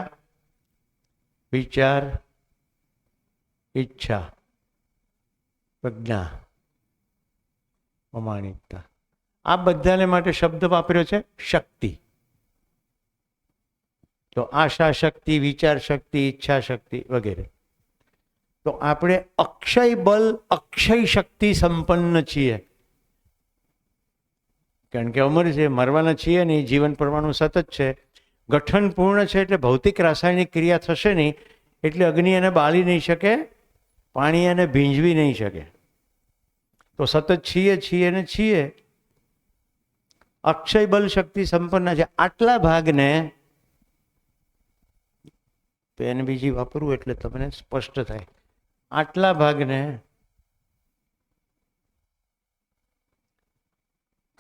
વિચાર, ઈચ્છા, પ્રજ્ઞા, પ્રમાણિકતા. આ બધાને માટે શબ્દ વાપર્યો છે શક્તિ. તો આશા શક્તિ, વિચાર શક્તિ, ઈચ્છા શક્તિ વગેરે. તો આપણે અક્ષય બલ, અક્ષય શક્તિ સંપન્ન છીએ. કારણ કે અમર છે, મરવાના છીએ નહીં, જીવન પરમાણુ સતત છે, ગઠન પૂર્ણ છે, એટલે ભૌતિક રાસાયણિક ક્રિયા થશે નહીં, એટલે અગ્નિ એને બાળી નહીં શકે, પાણી એને ભીંજવી નહીં શકે. તો સતત છીએ ને છીએ. અક્ષય બલ શક્તિ સંપન્ન છે. આટલા ભાગને તો એને બીજી વાપરવું એટલે તમને સ્પષ્ટ થાય. આટલા ભાગને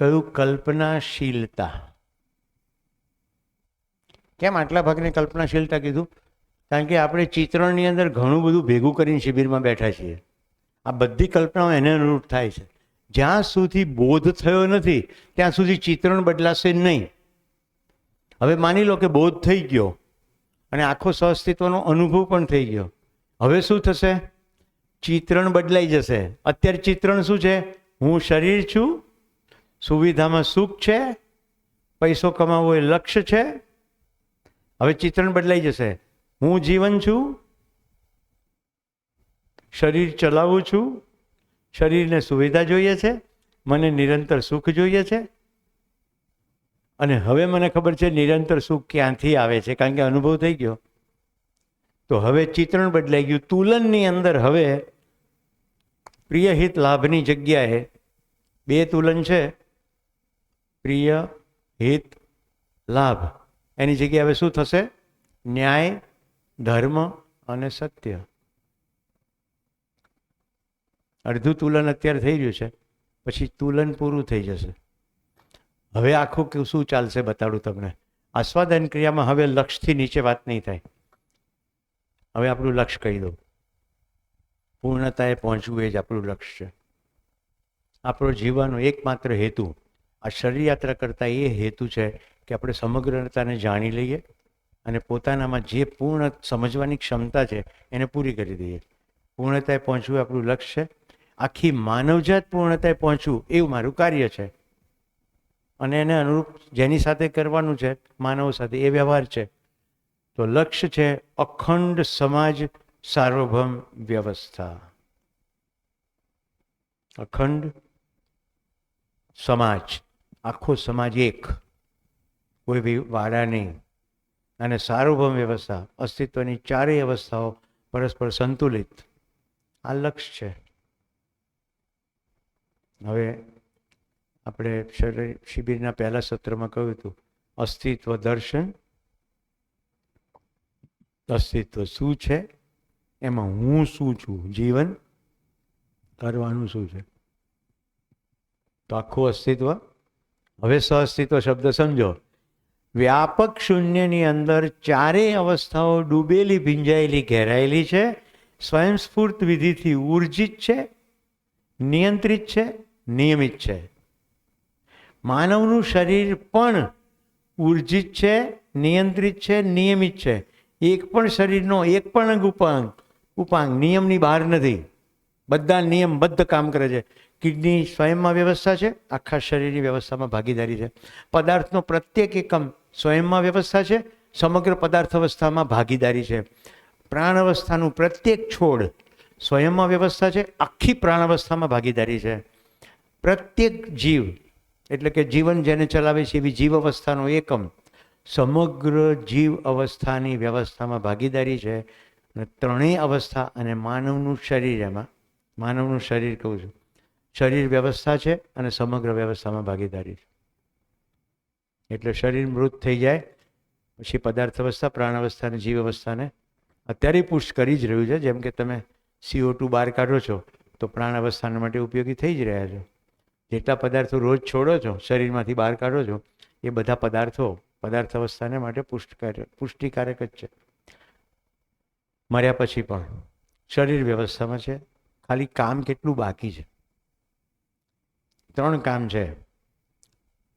કયું? કલ્પનાશીલતા. કેમ આટલા ભાગને કલ્પનાશીલતા કીધું? કારણ કે આપણે ચિત્રણની અંદર ઘણું બધું ભેગું કરીને શિબિરમાં બેઠા છીએ. આ બધી કલ્પનાઓ એને અનુરૂપ થાય છે. જ્યાં સુધી બોધ થયો નથી ત્યાં સુધી ચિત્રણ બદલાશે નહીં. હવે માની લો કે બોધ થઈ ગયો અને આખો સહઅસ્તિત્વનો અનુભવ પણ થઈ ગયો. હવે શું થશે? ચિત્રણ બદલાઈ જશે. અત્યારે ચિત્રણ શું છે? હું શરીર છું, સુવિધામાં સુખ છે, પૈસો કમાવવો એ લક્ષ્ય છે. હવે ચિત્રણ બદલાઈ જશે. હું જીવન છું, શરીર ચલાવું છું, શરીરને સુવિધા જોઈએ છે, મને નિરંતર સુખ જોઈએ છે. અને હવે મને ખબર છે નિરંતર સુખ ક્યાંથી આવે છે, કારણ કે અનુભવ થઈ ગયો. તો હવે ચિત્રણ બદલાઈ ગયું. તુલનની અંદર હવે પ્રિય હિત લાભની જગ્યાએ 2 તુલન છે, પ્રિય હિત લાભ. એની જગ્યાએ હવે શું થશે? ન્યાય, ધર્મ અને સત્ય. અડધું તુલન અત્યારે થઈ રહ્યું છે, પછી તુલન પૂરું થઈ જશે. હવે આખું શું ચાલશે બતાડું તમને. આસ્વાદન ક્રિયામાં હવે લક્ષ્યથી નીચે વાત નહીં થાય. હવે આપણું લક્ષ્ય કહી દઉં. પૂર્ણતાએ પહોંચવું એ જ આપણું લક્ષ્ય છે. આપણો જીવવાનો એકમાત્ર હેતુ, આ શરીર યાત્રા કરતા એ હેતુ છે કે આપણે સમગ્રતાને જાણી લઈએ અને પોતાનામાં જે પૂર્ણ સમજવાની ક્ષમતા છે એને પૂરી કરી દઈએ. પૂર્ણતાએ પહોંચવું એ આપણું લક્ષ્ય છે. આખી માનવજાત પૂર્ણતાએ પહોંચવું એવું મારું કાર્ય છે. અને એને અનુરૂપ જેની સાથે કરવાનું છે, માનવ સાથે, એ વ્યવહાર છે. તો લક્ષ્ય છે અખંડ સમાજ સાર્વભૌમ વ્યવસ્થા. અખંડ સમાજ, આખો સમાજ એક, કોઈ બી વાડા નહીં. અને સાર્વભૌમ વ્યવસ્થા, અસ્તિત્વની 4 અવસ્થાઓ પરસ્પર સંતુલિત. આ લક્ષ્ય છે. હવે આપણે શિબિરના પહેલા સત્રમાં કહ્યું હતું અસ્તિત્વ દર્શન. અસ્તિત્વ શું છે, એમાં હું શું છું, જીવન કરવાનું શું છે. તો આખું અસ્તિત્વ. હવે સહઅસ્તિત્વ શબ્દ સમજો. વ્યાપક શૂન્યની અંદર 4 અવસ્થાઓ ડૂબેલી, ભીંજાયેલી, ઘેરાયેલી છે. સ્વયંસ્ફૂર્ત વિધિથી ઉર્જિત છે, નિયંત્રિત છે, નિયમિત છે. માનવનું શરીર પણ ઉર્જિત છે, નિયંત્રિત છે, નિયમિત છે. એક પણ શરીરનો એક પણ અંગ ઉપાંગ નિયમની બહાર નથી. બધા નિયમબદ્ધ કામ કરે છે. કિડની સ્વયંમાં વ્યવસ્થા છે, આખા શરીરની વ્યવસ્થામાં ભાગીદારી છે. પદાર્થનો પ્રત્યેક એકમ સ્વયંમાં વ્યવસ્થા છે, સમગ્ર પદાર્થ અવસ્થામાં ભાગીદારી છે. પ્રાણ અવસ્થાનું પ્રત્યેક છોડ સ્વયંમાં વ્યવસ્થા છે, આખી પ્રાણ અવસ્થામાં ભાગીદારી છે. પ્રત્યેક જીવ એટલે કે જીવન જેને ચલાવે છે એવી જીવ અવસ્થાનો એકમ સમગ્ર જીવ અવસ્થાની વ્યવસ્થામાં ભાગીદારી છે. અને ત્રણેય અવસ્થા અને માનવનું શરીર, એમાં માનવનું શરીર કહું છું, શરીર વ્યવસ્થા છે અને સમગ્ર વ્યવસ્થામાં ભાગીદારી છે. એટલે શરીર મૃત થઈ જાય પછી પદાર્થ અવસ્થા, પ્રાણ અવસ્થા અને જીવ અવસ્થાને અત્યારે પુષ્ટ કરી જ રહ્યું છે. જેમ કે તમે CO2 બહાર કાઢો છો તો પ્રાણ અવસ્થાના માટે ઉપયોગી થઈ જ રહ્યા છો. જેટલા પદાર્થો રોજ છોડો છો, શરીરમાંથી બહાર કાઢો છો, એ બધા પદાર્થો પદાર્થ અવસ્થાને માટે પુષ્ટિકારક જ છે. મર્યા પછી પણ શરીર વ્યવસ્થામાં છે. ખાલી કામ કેટલું બાકી છે? 3 કામ છે: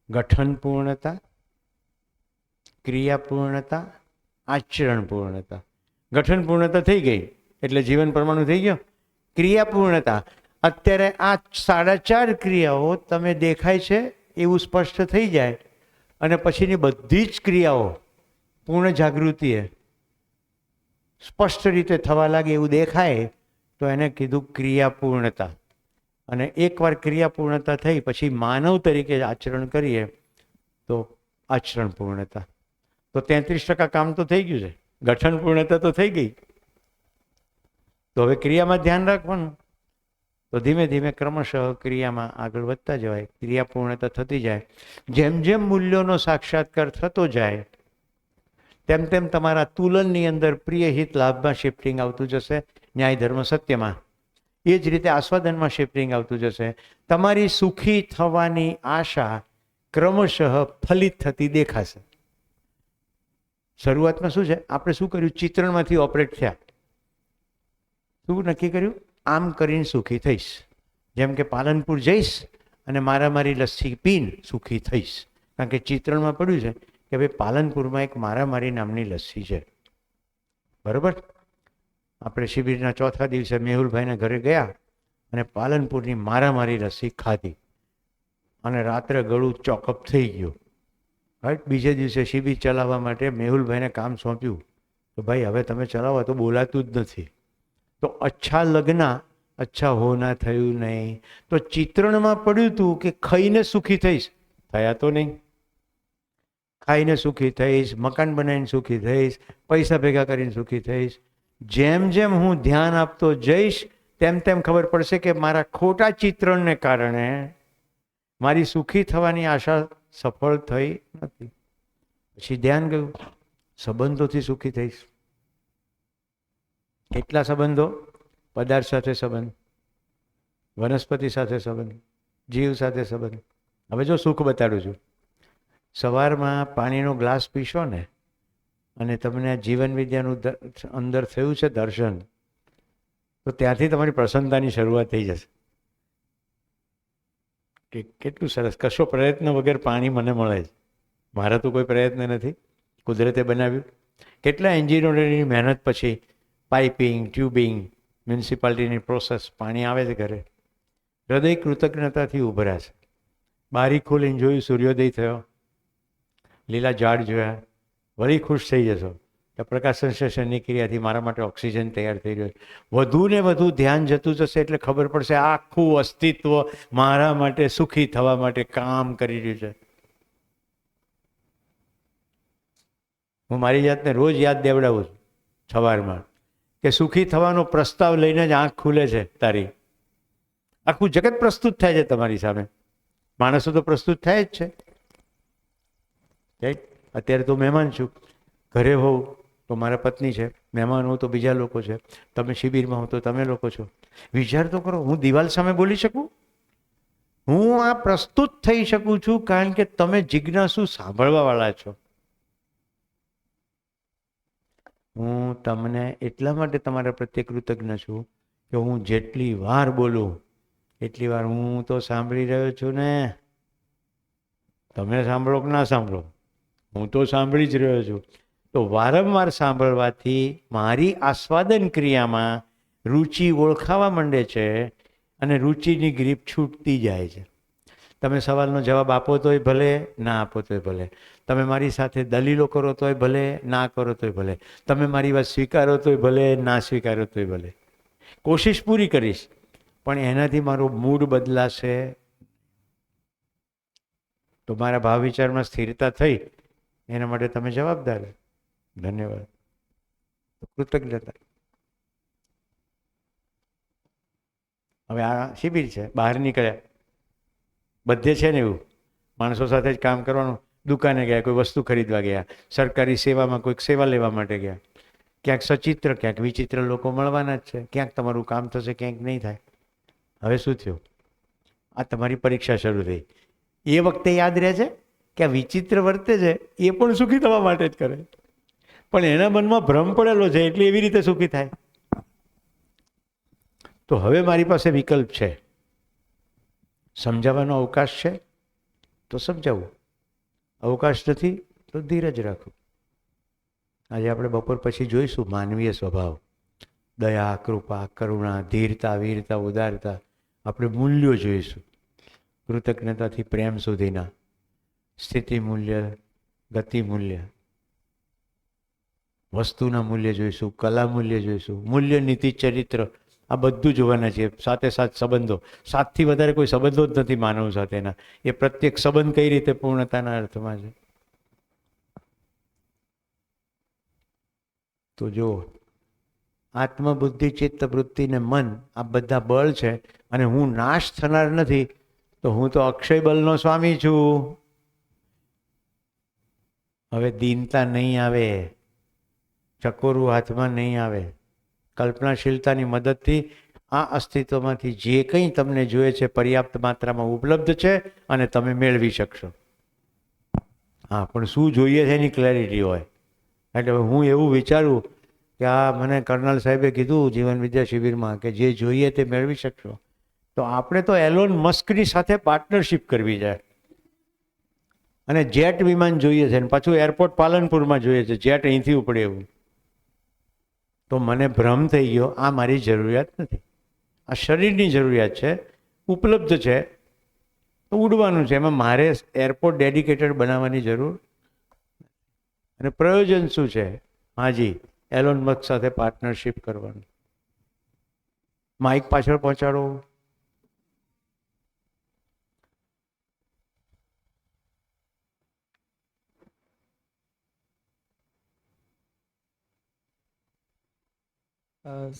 ગઠન પૂર્ણતા, ક્રિયા પૂર્ણતા, આચરણ પૂર્ણતા. ગઠન પૂર્ણતા થઈ ગઈ એટલે જીવન પરમાણુ થઈ ગયો. ક્રિયા પૂર્ણતા, અત્યારે આ 4.5 ક્રિયાઓ તમે દેખાય છે એવું સ્પષ્ટ થઈ જાય અને પછીની બધી જ ક્રિયાઓ પૂર્ણ જાગૃતિએ સ્પષ્ટ રીતે થવા લાગે એવું દેખાય તો એને કીધું ક્રિયા પૂર્ણતા. અને એકવાર ક્રિયા પૂર્ણતા થઈ પછી માનવ તરીકે આચરણ કરીએ તો આચરણ પૂર્ણતા. તો 33% કામ તો થઈ ગયું છે. ગઠન પૂર્ણતા તો થઈ ગઈ. તો હવે ક્રિયામાં ધ્યાન રાખવાનું. તો ધીમે ધીમે ક્રમશઃ ક્રિયામાં આગળ વધતા જવાય, ક્રિયા પૂર્ણતા થતી જાય. જેમ જેમ મૂલ્યોનો સાક્ષાત્કાર થતો જાય તેમ તેમ તમારા તુલનની અંદર પ્રિય હિત લાભમાં શિફ્ટિંગ આવતું જશે, ન્યાય ધર્મ સત્યમાં. એ જ રીતે આસ્વાદનમાં શિફ્ટિંગ આવતું જશે. તમારી સુખી થવાની આશા ક્રમશઃ ફલિત થતી દેખાશે. શરૂઆતમાં શું છે, આપણે શું કર્યું? ચિત્રણમાંથી ઓપરેટ થયા. શું નક્કી કર્યું? આમ કરીને સુખી થઈશ. જેમ કે પાલનપુર જઈશ અને મારામારી લસ્સી પીને સુખી થઈશ. કારણ કે ચિત્રણમાં પડ્યું છે કે ભાઈ પાલનપુરમાં એક મારામારી નામની લસ્સી છે. બરાબર? આપણે શિબિરના ચોથા દિવસે મેહુલભાઈના ઘરે ગયા અને પાલનપુરની મારામારી લસ્સી ખાધી અને રાત્રે ગળું ચોકઅપ થઈ ગયું. રાઈટ? બીજે દિવસે શિબિર ચલાવવા માટે મેહુલભાઈને કામ સોંપ્યું તો ભાઈ હવે તમે ચલાવો તો બોલાતું જ નથી. તો અચ્છા લગ્ન અચ્છા હોના થયું નહીં. તો ચિત્રણમાં પડ્યું હતું કે ખાઈને સુખી થઈશ, થયા તો નહીં. ખાઈને સુખી થઈશ, મકાન બનાવીને સુખી થઈશ, પૈસા ભેગા કરીને સુખી થઈશ. જેમ જેમ હું ધ્યાન આપતો જઈશ તેમ તેમ ખબર પડશે કે મારા ખોટા ચિત્રણને કારણે મારી સુખી થવાની આશા સફળ થઈ નથી. પછી ધ્યાન ગયું, સંબંધોથી સુખી થઈશ. કેટલા સંબંધો? પદાર્થ સાથે સંબંધ, વનસ્પતિ સાથે સંબંધ, જીવ સાથે સંબંધ. હવે જો સુખ બતાડું છું. સવારમાં પાણીનો ગ્લાસ પીશો ને અને તમને જીવન વિદ્યાનું અંદર થયું છે દર્શન, તો ત્યાંથી તમારી પ્રસન્નતાની શરૂઆત થઈ જશે કે કેટલું સરસ, કશો પ્રયત્ન વગર પાણી મને મળે છે. મારા તો કોઈ પ્રયત્ન નથી, કુદરતે બનાવ્યું. કેટલા એન્જિનિયરોની મહેનત પછી પાઇપિંગ, ટ્યુબિંગ, મ્યુનિસિપાલિટીની પ્રોસેસ, પાણી આવે છે ઘરે. હૃદય કૃતજ્ઞતાથી ઉભરાશે. બારી ખોલીને જોયું, સૂર્યોદય થયો, લીલા ઝાડ જોયા, વળી ખુશ થઈ જશો કે પ્રકાશ સંશ્લેષણની ક્રિયાથી મારા માટે ઓક્સિજન તૈયાર થઈ રહ્યો છે. વધુ ને વધુ ધ્યાન જતું જશે એટલે ખબર પડશે આખું અસ્તિત્વ મારા માટે સુખી થવા માટે કામ કરી રહ્યું છે. હું મારી જાતને રોજ યાદ દેવડાવું છું સવારમાં કે સુખી થવાનો પ્રસ્તાવ લઈને જ આંખ ખુલે છે તારી. આખું જગત પ્રસ્તુત થાય છે તમારી સામે. માણસો તો પ્રસ્તુત થાય જ છે. અત્યારે તો મહેમાન છું, ઘરે હોઉં તો મારા પત્ની છે, મહેમાન હોઉં તો બીજા લોકો છે, તમે શિબિરમાં હો તો તમે લોકો છો. વિચાર તો કરો, હું દિવાલ સામે બોલી શકું? હું આ પ્રસ્તુત થઈ શકું છું કારણ કે તમે જિજ્ઞાસુ સાંભળવાવાળા છો. હું તમને એટલા માટે તમારા પ્રત્યે કૃતજ્ઞ છું કે હું જેટલી વાર બોલું એટલી વાર હું તો સાંભળી રહ્યો છું ને. તમે સાંભળો કે ના સાંભળો, હું તો સાંભળી જ રહ્યો છું. તો વારંવાર સાંભળવાથી મારી આસ્વાદન ક્રિયામાં રુચિ ઓળખાવા માંડે છે અને રુચિની ગ્રીપ છૂટતી જાય છે. તમે સવાલનો જવાબ આપો તોય ભલે, ના આપો તોય ભલે. તમે મારી સાથે દલીલો કરો તોય ભલે, ના કરો તોય ભલે. તમે મારી વાત સ્વીકારો તોય ભલે, ના સ્વીકારો તોય ભલે. કોશિશ પૂરી કરીશ, પણ એનાથી મારો મૂડ બદલાશે. તો મારા ભાવ વિચારમાં સ્થિરતા થઈ, એના માટે તમે જવાબદાર. ધન્યવાદ. કૃતજ્ઞતા. હવે આ શિબિર છે, બહાર નીકળ્યા, બધે છે ને એવું, માણસો સાથે જ કામ કરવાનું. દુકાને ગયા, કોઈ વસ્તુ ખરીદવા ગયા, સરકારી સેવામાં કોઈક સેવા લેવા માટે ગયા, ક્યાંક સચિત્ર ક્યાંક વિચિત્ર લોકો મળવાના જ છે. ક્યાંક તમારું કામ થશે, ક્યાંક નહીં થાય. હવે શું થયું? આ તમારી પરીક્ષા શરૂ થઈ. એ વખતે યાદ રહે છે કે આ વિચિત્ર વર્તે છે એ પણ સુખી થવા માટે જ કરે, પણ એના મનમાં ભ્રમ પડેલો છે એટલે એવી રીતે સુખી થાય. તો હવે મારી પાસે વિકલ્પ છે. સમજાવવાનો અવકાશ છે તો સમજાવવું, અવકાશ નથી તો ધીરજ રાખવું. આજે આપણે બપોર પછી જોઈશું માનવીય સ્વભાવ, દયા, કૃપા, કરુણા, ધીરતા, વીરતા, ઉદારતા. આપણે મૂલ્યો જોઈશું, કૃતજ્ઞતાથી પ્રેમ સુધીના, સ્થિતિ મૂલ્ય, ગતિ મૂલ્ય, વસ્તુના મૂલ્ય જોઈશું, કલા મૂલ્ય જોઈશું, મૂલ્ય, નીતિ, ચરિત્ર, આ બધું જોવાના છે. સાથે સાથ સંબંધો, સાથથી વધારે કોઈ સંબંધો જ નથી માનવ સાથેના. એ પ્રત્યેક સંબંધ કઈ રીતે પૂર્ણતાના અર્થમાં છે. તો જો આત્મબુદ્ધિ, ચિત્ત, વૃત્તિ ને મન, આ બધા બળ છે અને હું નાશ થનાર નથી, તો હું તો અક્ષય બલનો સ્વામી છું. હવે દીનતા નહીં આવે, ચકોરું હાથમાં નહીં આવે. કલ્પનાશીલતાની મદદથી આ અસ્તિત્વમાંથી જે કંઈ તમને જોઈએ છે પર્યાપ્ત માત્રામાં ઉપલબ્ધ છે અને તમે મેળવી શકશો. હા, પણ શું જોઈએ છે એની ક્લેરિટી હોય. એટલે હું એવું વિચારું કે આ મને કર્નલ સાહેબે કીધું જીવન વિદ્યા શિબિરમાં કે જે જોઈએ તે મેળવી શકશો, તો આપણે તો એલોન મસ્કની સાથે પાર્ટનરશિપ કરવી જાય. અને જેટ વિમાન જોઈએ છે, પાછું એરપોર્ટ પાલનપુરમાં જોઈએ છે, જેટ અહીંથી ઉપડે એવું. તો મને ભ્રમ થઈ ગયો, આ મારી જરૂરિયાત નથી, આ શરીરની જરૂરિયાત છે, ઉપલબ્ધ છે તો ઉડવાનું છે. એમાં મારે એરપોર્ટ ડેડિકેટેડ બનાવવાની જરૂર. અને પ્રયોજન શું છે? હાજી, એલોન મસ્ક સાથે પાર્ટનરશિપ કરવાનું. માઇક પાછળ પહોંચાડો.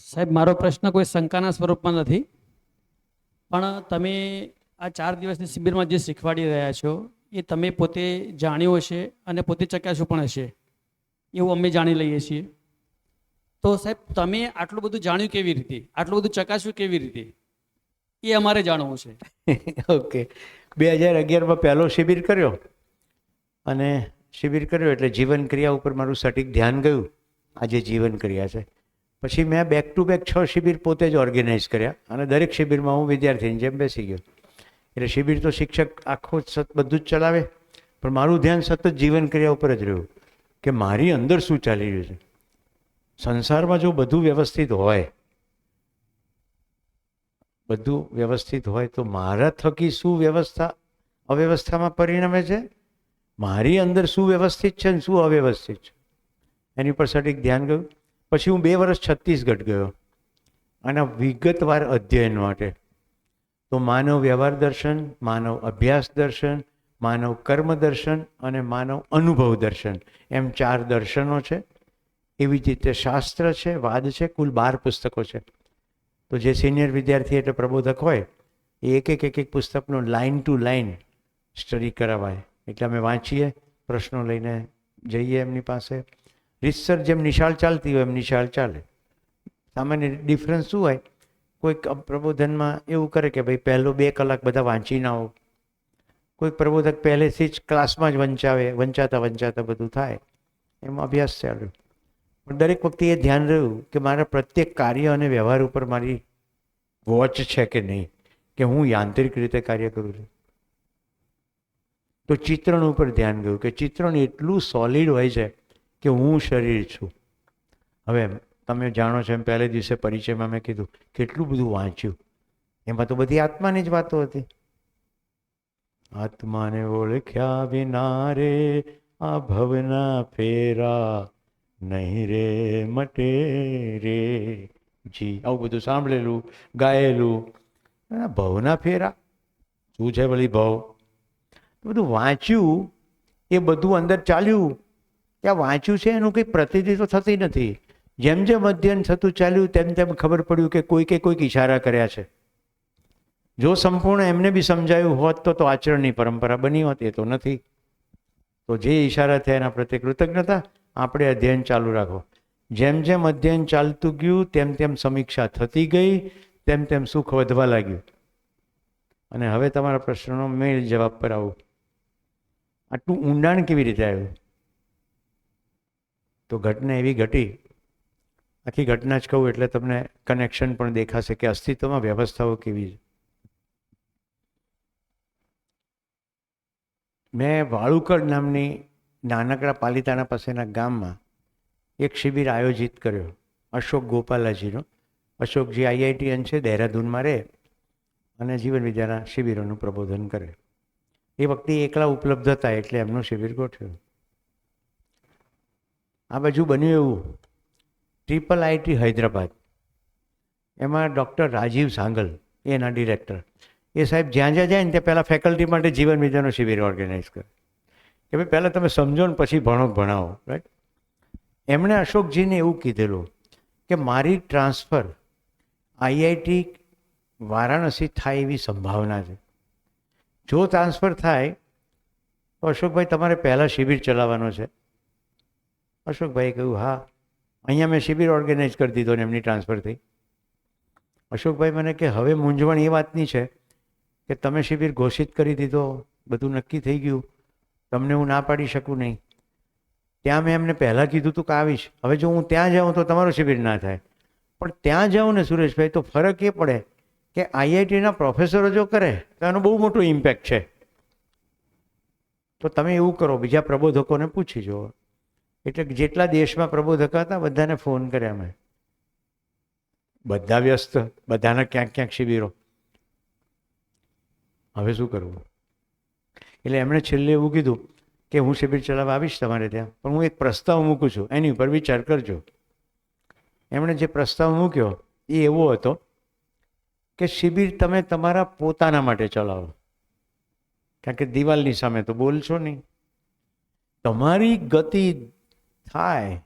સાહેબ, મારો પ્રશ્ન કોઈ શંકાના સ્વરૂપમાં નથી, પણ તમે આ 4 દિવસની શિબિરમાં જે શીખવાડી રહ્યા છો એ તમે પોતે જાણ્યું હશે અને પોતે ચકાસ્યું પણ હશે, એવું અમે જાણી લઈએ છીએ. તો સાહેબ, તમે આટલું બધું જાણ્યું કેવી રીતે, આટલું બધું ચકાસ્યું કેવી રીતે, એ અમારે જાણવું છે. ઓકે, 2011માં પહેલો શિબિર કર્યો અને શિબિર કર્યો એટલે જીવન ક્રિયા ઉપર મારું સટીક ધ્યાન ગયું. આજે જીવન ક્રિયા છે. પછી મેં બેક ટુ બેક 6 શિબિર પોતે જ ઓર્ગેનાઇઝ કર્યા અને દરેક શિબિરમાં હું વિદ્યાર્થીની જેમ બેસી ગયો. એટલે શિબિર તો શિક્ષક આખો બધું જ ચલાવે, પણ મારું ધ્યાન સતત જીવન ક્રિયા ઉપર જ રહ્યું કે મારી અંદર શું ચાલી રહ્યું છે. સંસારમાં જો બધું વ્યવસ્થિત હોય, બધું વ્યવસ્થિત હોય તો મારા થકી શું વ્યવસ્થા અવ્યવસ્થામાં પરિણમે છે, મારી અંદર શું વ્યવસ્થિત છે અને શું અવ્યવસ્થિત છે, એની પર સટીક ધ્યાન ગયું. પછી હું 2 વર્ષ છત્તીસગઢ ગયો આના વિગતવાર અધ્યયન માટે. તો માનવ વ્યવહાર દર્શન, માનવ અભ્યાસ દર્શન, માનવ કર્મ દર્શન અને માનવ અનુભવ દર્શન, એમ 4 દર્શનો છે. એવી જ રીતે શાસ્ત્ર છે, વાદ છે, કુલ 12 પુસ્તકો છે. તો જે સિનિયર વિદ્યાર્થી એટલે પ્રબોધક હોય એ એક પુસ્તકનો લાઇન ટુ લાઇન સ્ટડી કરાવાય. એટલે અમે વાંચીએ, પ્રશ્નો લઈને જઈએ એમની પાસે. રિસર્ચ જેમ નિશાળ ચાલતી હોય એમ નિશાળ ચાલે. સામાન્ય ડિફરન્સ શું હોય, કોઈક પ્રબોધનમાં એવું કરે કે ભાઈ પહેલો 2 કલાક બધા વાંચી ના આવો, કોઈક પ્રબોધક પહેલેથી જ ક્લાસમાં જ વંચાતા બધું થાય, એમાં અભ્યાસ ચાલ્યો. પણ દરેક વખતે એ ધ્યાન રહ્યું કે મારા પ્રત્યેક કાર્ય અને વ્યવહાર ઉપર મારી વોચ છે કે નહીં, કે હું યાંત્રિક રીતે કાર્ય કરું છું. તો ચિત્રણ ઉપર ધ્યાન ગયું કે ચિત્રણ એટલું સોલિડ હોય છે કે હું શરીર છું. હવે તમે જાણો છો એમ પહેલે દિવસે પરિચયમાં મેં કીધું કેટલું બધું વાંચ્યું, એમાં તો બધી આત્માની જ વાતો હતી. આત્માને ઓળખ્યા વિના રે આ ભવના ફેરા નહીં રે મટે રે જી, આવું બધું સાંભળેલું ગાયેલું. ભવના ફેરા શું છે ભલી ભવ? બધું વાંચ્યું, એ બધું અંદર ચાલ્યું. ત્યાં વાંચ્યું છે એનું કંઈ પ્રતિનિધિ તો થતી નથી. જેમ જેમ અધ્યયન થતું ચાલ્યું તેમ તેમ ખબર પડ્યું કે કોઈક ઈશારા કર્યા છે. જો સંપૂર્ણ એમને બી સમજાયું હોત તો આચરણની પરંપરા બની હોત, એ તો નથી. તો જે ઈશારા થયા એના પ્રત્યે કૃતજ્ઞતા. આપણે અધ્યયન ચાલુ રાખો. જેમ જેમ અધ્યયન ચાલતું ગયું તેમ તેમ સમીક્ષા થતી ગઈ, તેમ તેમ સુખ વધવા લાગ્યું. અને હવે તમારા પ્રશ્નનો મેળ જવાબ પર આવું. આટલું ઊંડાણ કેવી રીતે આવ્યું? તો ઘટના એવી ઘટી, આખી ઘટના જ કહું એટલે તમને કનેક્શન પણ દેખાશે કે અસ્તિત્વમાં વ્યવસ્થાઓ કેવી છે. મેં વાળુકડ નામની નાનકડા પાલિતાણા પાસેના ગામમાં એક શિબિર આયોજિત કર્યો અશોક ગોપાલાજીનો. અશોકજી IITN છે, દહેરાદૂનમાં રહે અને જીવન વિદ્યાના શિબિરોનું પ્રબોધન કરે. એ વખતે એકલા ઉપલબ્ધ હતા એટલે એમનું શિબિર ગોઠવ્યું. આ બાજુ બન્યું એવું, IIIT હૈદરાબાદ, એમાં ડૉક્ટર રાજીવ સાંગલ એના ડિરેક્ટર. એ સાહેબ જ્યાં જાય ને ત્યાં પહેલાં ફેકલ્ટી માટે જીવન વિદ્યાનો શિબિર ઓર્ગેનાઇઝ કરે કે ભાઈ પહેલાં તમે સમજો ને પછી ભણાવો, રાઈટ. એમણે અશોકજીને એવું કીધેલું કે મારી ટ્રાન્સફર IIT વારાણસી થાય એવી સંભાવના છે. જો ટ્રાન્સફર થાય તો અશોકભાઈ તમારે પહેલાં શિબિર ચલાવવાનો છે. અશોકભાઈએ કહ્યું હા. અહીંયા મેં શિબિર ઓર્ગેનાઇઝ કરી દીધો ને એમની ટ્રાન્સફર થઈ. અશોકભાઈ મને કે હવે મૂંઝવણ એ વાતની છે કે તમે શિબિર ઘોષિત કરી દીધો, બધું નક્કી થઈ ગયું, તમને હું ના પાડી શકું નહીં. ત્યાં મેં એમને પહેલાં કીધું તું કે આવીશ. હવે જો હું ત્યાં જાઉં તો તમારો શિબિર ના થાય. પણ ત્યાં જાઉં ને સુરેશભાઈ તો ફરક એ પડે કે IITના પ્રોફેસરો જો કરે તો એનો બહુ મોટો ઇમ્પેક્ટ છે. તો તમે એવું કરો, બીજા પ્રબોધકોને પૂછી જુઓ. એટલે જેટલા દેશમાં પ્રબોધક હતા બધાને ફોન કર્યા મેં. બધા વ્યસ્ત, બધાના ક્યાંક શિબિરો. હવે શું કરવું? એટલે એમણે છેલ્લે એવું કીધું કે હું શિબિર ચલાવવા આવીશ તમારે ત્યાં, પણ હું એક પ્રસ્તાવ મૂકું છું, એની ઉપર વિચાર કરજો. એમણે જે પ્રસ્તાવ મૂક્યો એ એવો હતો કે શિબિર તમે તમારા પોતાના માટે ચલાવો, કારણ કે દિવાલની સામે તો બોલશો નહીં. તમારી ગતિ થાય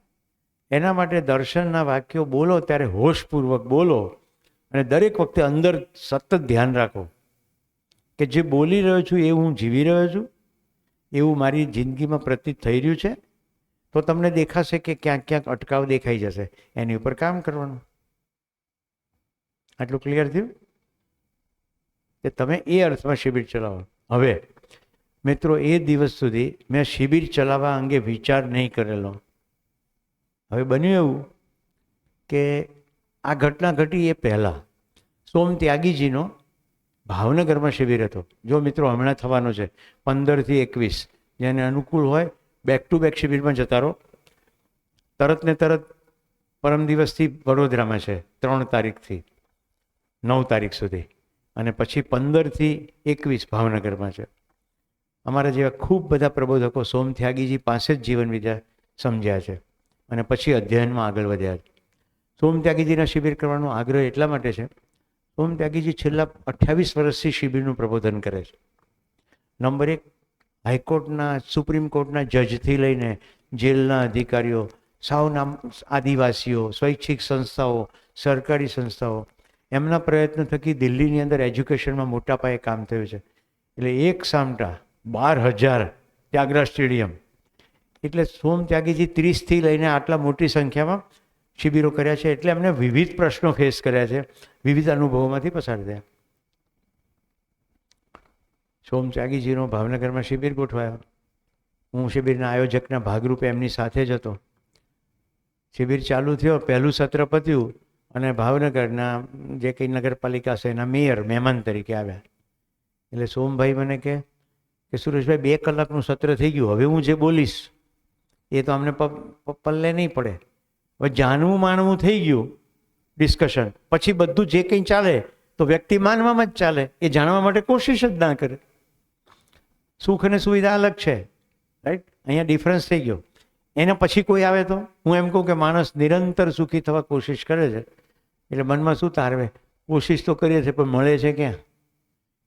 એના માટે દર્શનના વાક્યો બોલો ત્યારે હોશપૂર્વક બોલો અને દરેક વખતે અંદર સતત ધ્યાન રાખો કે જે બોલી રહ્યો છું એ હું જીવી રહ્યો છું, એવું મારી જિંદગીમાં પ્રતીત થઈ રહ્યું છે. તો તમને દેખાશે કે ક્યાંક અટકાવ દેખાઈ જશે, એની ઉપર કામ કરવાનું. આટલું ક્લિયર થયું કે તમે એ અર્થમાં શિબિર ચલાવો. હવે મિત્રો, એ દિવસ સુધી મેં શિબિર ચલાવવા અંગે વિચાર નહીં કરેલો. હવે બન્યું એવું કે આ ઘટના ઘટી એ પહેલાં સોમ ત્યાગીજીનો ભાવનગરમાં શિબિર હતો. જો મિત્રો હમણાં થવાનો છે 15 થી 21, જેને અનુકૂળ હોય બેક ટુ બેક શિબિરમાં જતા રહો. તરત ને તરત પરમ દિવસથી વડોદરામાં છે 3 તારીખથી 9 તારીખ સુધી, અને પછી 15 થી 21 ભાવનગરમાં છે. અમારા જેવા ખૂબ બધા પ્રબોધકો સોમ ત્યાગીજી પાસે જ જીવન વિદ્યા સમજ્યા છે અને પછી અધ્યયનમાં આગળ વધ્યા છે. સોમ ત્યાગીજીના શિબિર કરવાનો આગ્રહ એટલા માટે છે, સોમ ત્યાગીજી છેલ્લા 28 વર્ષથી શિબિરનું પ્રબોધન કરે છે. નંબર 1, હાઈકોર્ટના, સુપ્રીમ કોર્ટના જજથી લઈને જેલના અધિકારીઓ, સાવ આદિવાસીઓ, સ્વૈચ્છિક સંસ્થાઓ, સરકારી સંસ્થાઓ, એમના પ્રયત્ન થકી દિલ્હીની અંદર એજ્યુકેશનમાં મોટા પાયે કામ થયું છે. એટલે એક સામટા 12,000 ત્યાગરા સ્ટેડિયમ. એટલે સોમ ત્યાગીજી 30 થી લઈને આટલા મોટી સંખ્યામાં શિબિરો કર્યા છે. એટલે એમને વિવિધ પ્રશ્નો ફેસ કર્યા છે, વિવિધ અનુભવોમાંથી પસાર થયા. સોમ ત્યાગીજીનો ભાવનગરમાં શિબિર ગોઠવાયો. હું શિબિરના આયોજકના ભાગરૂપે એમની સાથે જ હતો. શિબિર ચાલુ થયો, પહેલું સત્ર પત્યું અને ભાવનગરના જે કંઈ નગરપાલિકા છે એના મેયર મહેમાન તરીકે આવ્યા. એટલે સોમભાઈ મને કે કે સુરેશભાઈ 2 કલાકનું સત્ર થઈ ગયું, હવે હું જે બોલીશ એ તો અમને પલ્લે નહીં પડે. હવે જાણવું માનવું થઈ ગયું ડિસ્કશન, પછી બધું જે કંઈ ચાલે તો વ્યક્તિ માનવામાં જ ચાલે, એ જાણવા માટે કોશિશ જ ના કરે. સુખ અને સુવિધા અલગ છે, રાઈટ? અહીંયા ડિફરન્સ થઈ ગયો. એના પછી કોઈ આવે તો હું એમ કહું કે માણસ નિરંતર સુખી થવા કોશિશ કરે છે, એટલે મનમાં શું તારવે, કોશિશ તો કરીએ છીએ પણ મળે છે ક્યાં?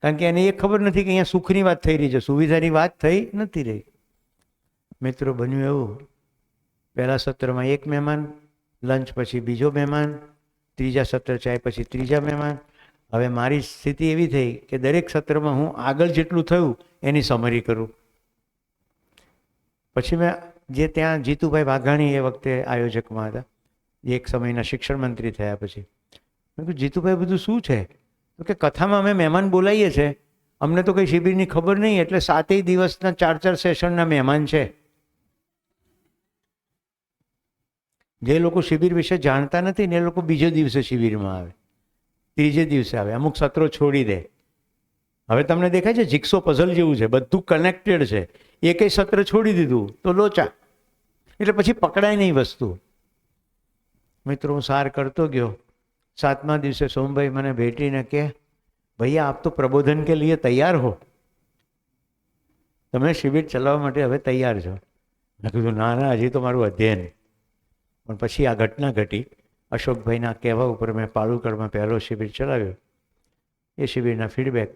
કારણ કે એને એ ખબર નથી કે અહીંયા સુખની વાત થઈ રહી છે, સુવિધાની વાત થઈ નથી રહી. મિત્રો, બન્યું એવું, પહેલા સત્રમાં એક મહેમાન, લંચ પછી બીજો મહેમાન, ત્રીજા સત્ર ચાય પછી ત્રીજા મહેમાન. હવે મારી સ્થિતિ એવી થઈ કે દરેક સત્રમાં હું આગળ જેટલું થયું એની સમરી કરું. પછી મેં જે ત્યાં જીતુભાઈ વાઘાણી એ વખતે આયોજકમાં હતા, જે એક સમયના શિક્ષણ મંત્રી થયા પછી, મેં કીધું જીતુભાઈ બધું શું છે? તો કે કથામાં અમે મહેમાન બોલાવીએ છીએ, અમને તો કંઈ શિબિરની ખબર નહીં, એટલે 7 દિવસના 4 સેશનના મહેમાન છે. જે લોકો શિબિર વિશે જાણતા નથી ને એ લોકો બીજે દિવસે શિબિરમાં આવે, ત્રીજે દિવસે આવે, અમુક સત્રો છોડી દે. હવે તમને દેખાય છે જિક્સો પઝલ જેવું છે, બધું કનેક્ટેડ છે. એકેય સત્ર છોડી દીધું તો લોચા, એટલે પછી પકડાય નહીં વસ્તુ. મિત્રો, હું સાર કરતો ગયો. 7મા દિવસે સોમભાઈ મને ભેટીને કે, ભૈયા આપ તો પ્રબોધન કે લીએ તૈયાર હો, તમે શિબિર ચલાવવા માટે હવે તૈયાર છો. મેં કીધું ના ના, હજી તો મારું અધ્યયન. પણ પછી આ ઘટના ઘટી. અશોકભાઈના કહેવા ઉપર મેં પાળુકડમાં પહેલો શિબિર ચલાવ્યો. એ શિબિરના ફીડબેક,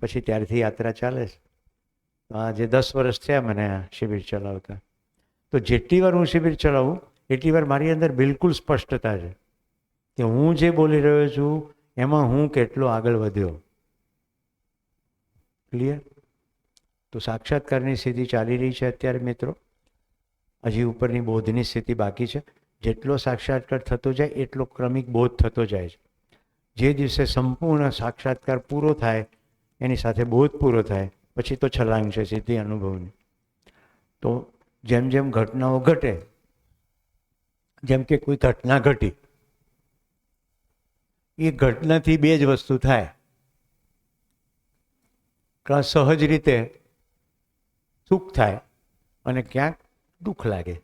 પછી ત્યારથી યાત્રા ચાલે છે. આજે 10 વર્ષ થયા મને આ શિબિર ચલાવતા. તો જેટલી વાર હું શિબિર ચલાવું એટલી વાર મારી અંદર બિલકુલ સ્પષ્ટતા છે કે હું જે બોલી રહ્યો છું એમાં હું કેટલો આગળ વધ્યો. ક્લિયર? તો સાક્ષાત્કારની સ્થિતિ ચાલી રહી છે અત્યારે મિત્રો. હજી ઉપરની બોધની સ્થિતિ બાકી છે. જેટલો સાક્ષાત્કાર થતો જાય એટલો ક્રમિક બોધ થતો જાય છે. જે દિવસે સંપૂર્ણ સાક્ષાત્કાર પૂરો થાય એની સાથે બોધ પૂરો થાય પછી તો છલાંગ છે સિદ્ધિ અનુભવની. તો જેમ જેમ ઘટનાઓ ઘટે, જેમ કે કોઈ ઘટના ઘટી, એ ઘટનાથી 2 જ વસ્તુ થાય. કાં સહજ રીતે સુખ થાય અને ક્યાંક દુઃખ લાગે.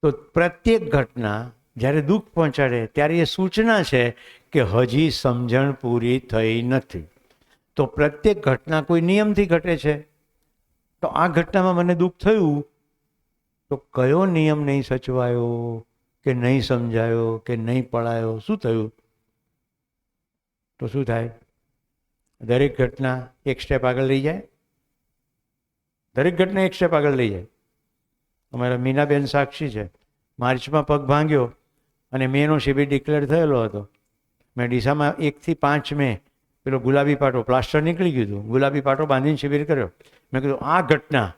તો પ્રત્યેક ઘટના જ્યારે દુઃખ પહોંચાડે ત્યારે એ સૂચના છે કે હજી સમજણ પૂરી થઈ નથી. તો પ્રત્યેક ઘટના કોઈ નિયમથી ઘટે છે. તો આ ઘટનામાં મને દુઃખ થયું તો કયો નિયમ નહીં સચવાયો કે નહીં સમજાયો કે નહીં પળાયો, શું થયું? તો શું થાય? દરેક ઘટના એક સ્ટેપ આગળ લઈ જાય. દરેક ઘટના એક સ્ટેપ આગળ લઈ જાય. અમારા મીનાબેન સાક્ષી છે. માર્ચમાં પગ ભાંગ્યો અને મેનો શિબિર ડિક્લેર થયેલો હતો. મેં ડીસામાં 1 થી 5 મે પેલો ગુલાબી પાટો, પ્લાસ્ટર નીકળી ગયું હતું, ગુલાબી પાટો બાંધીને શિબિર કર્યો. મેં કીધું આ ઘટના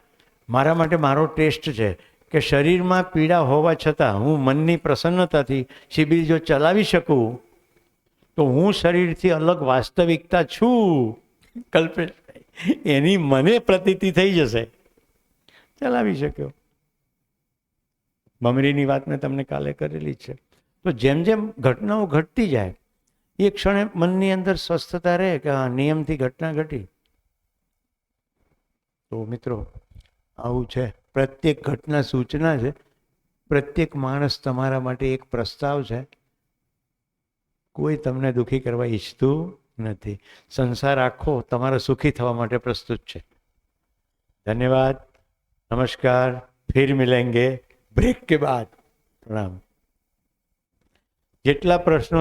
મારા માટે મારો ટેસ્ટ છે કે શરીરમાં પીડા હોવા છતાં હું મનની પ્રસન્નતાથી શિબિર જો ચલાવી શકું તો હું શરીરથી અલગ વાસ્તવિકતા છું. કલ્પેશ, એની મને પ્રતીતિ થઈ જશે. ચલાવી શક્યો. બમરીની વાત મેં તમને કાલે કરેલી જ છે. તો જેમ જેમ ઘટનાઓ ઘટતી જાય એ ક્ષણે મનની અંદર સ્વસ્થતા રહે કે હા, નિયમથી ઘટના ઘટી. તો મિત્રો, આવું છે. પ્રત્યેક ઘટના સૂચના છે. પ્રત્યેક માણસ તમારા માટે એક પ્રસ્તાવ છે. કોઈ તમને દુઃખી કરવા ઈચ્છતું નથી. સંસાર આખો તમારા સુખી થવા માટે પ્રસ્તુત છે. ધન્યવાદ. નમસ્કાર. ફિર મિલેંગે બ્રેક કે બાદ. પ્રણામ. જેટલા પ્રશ્નો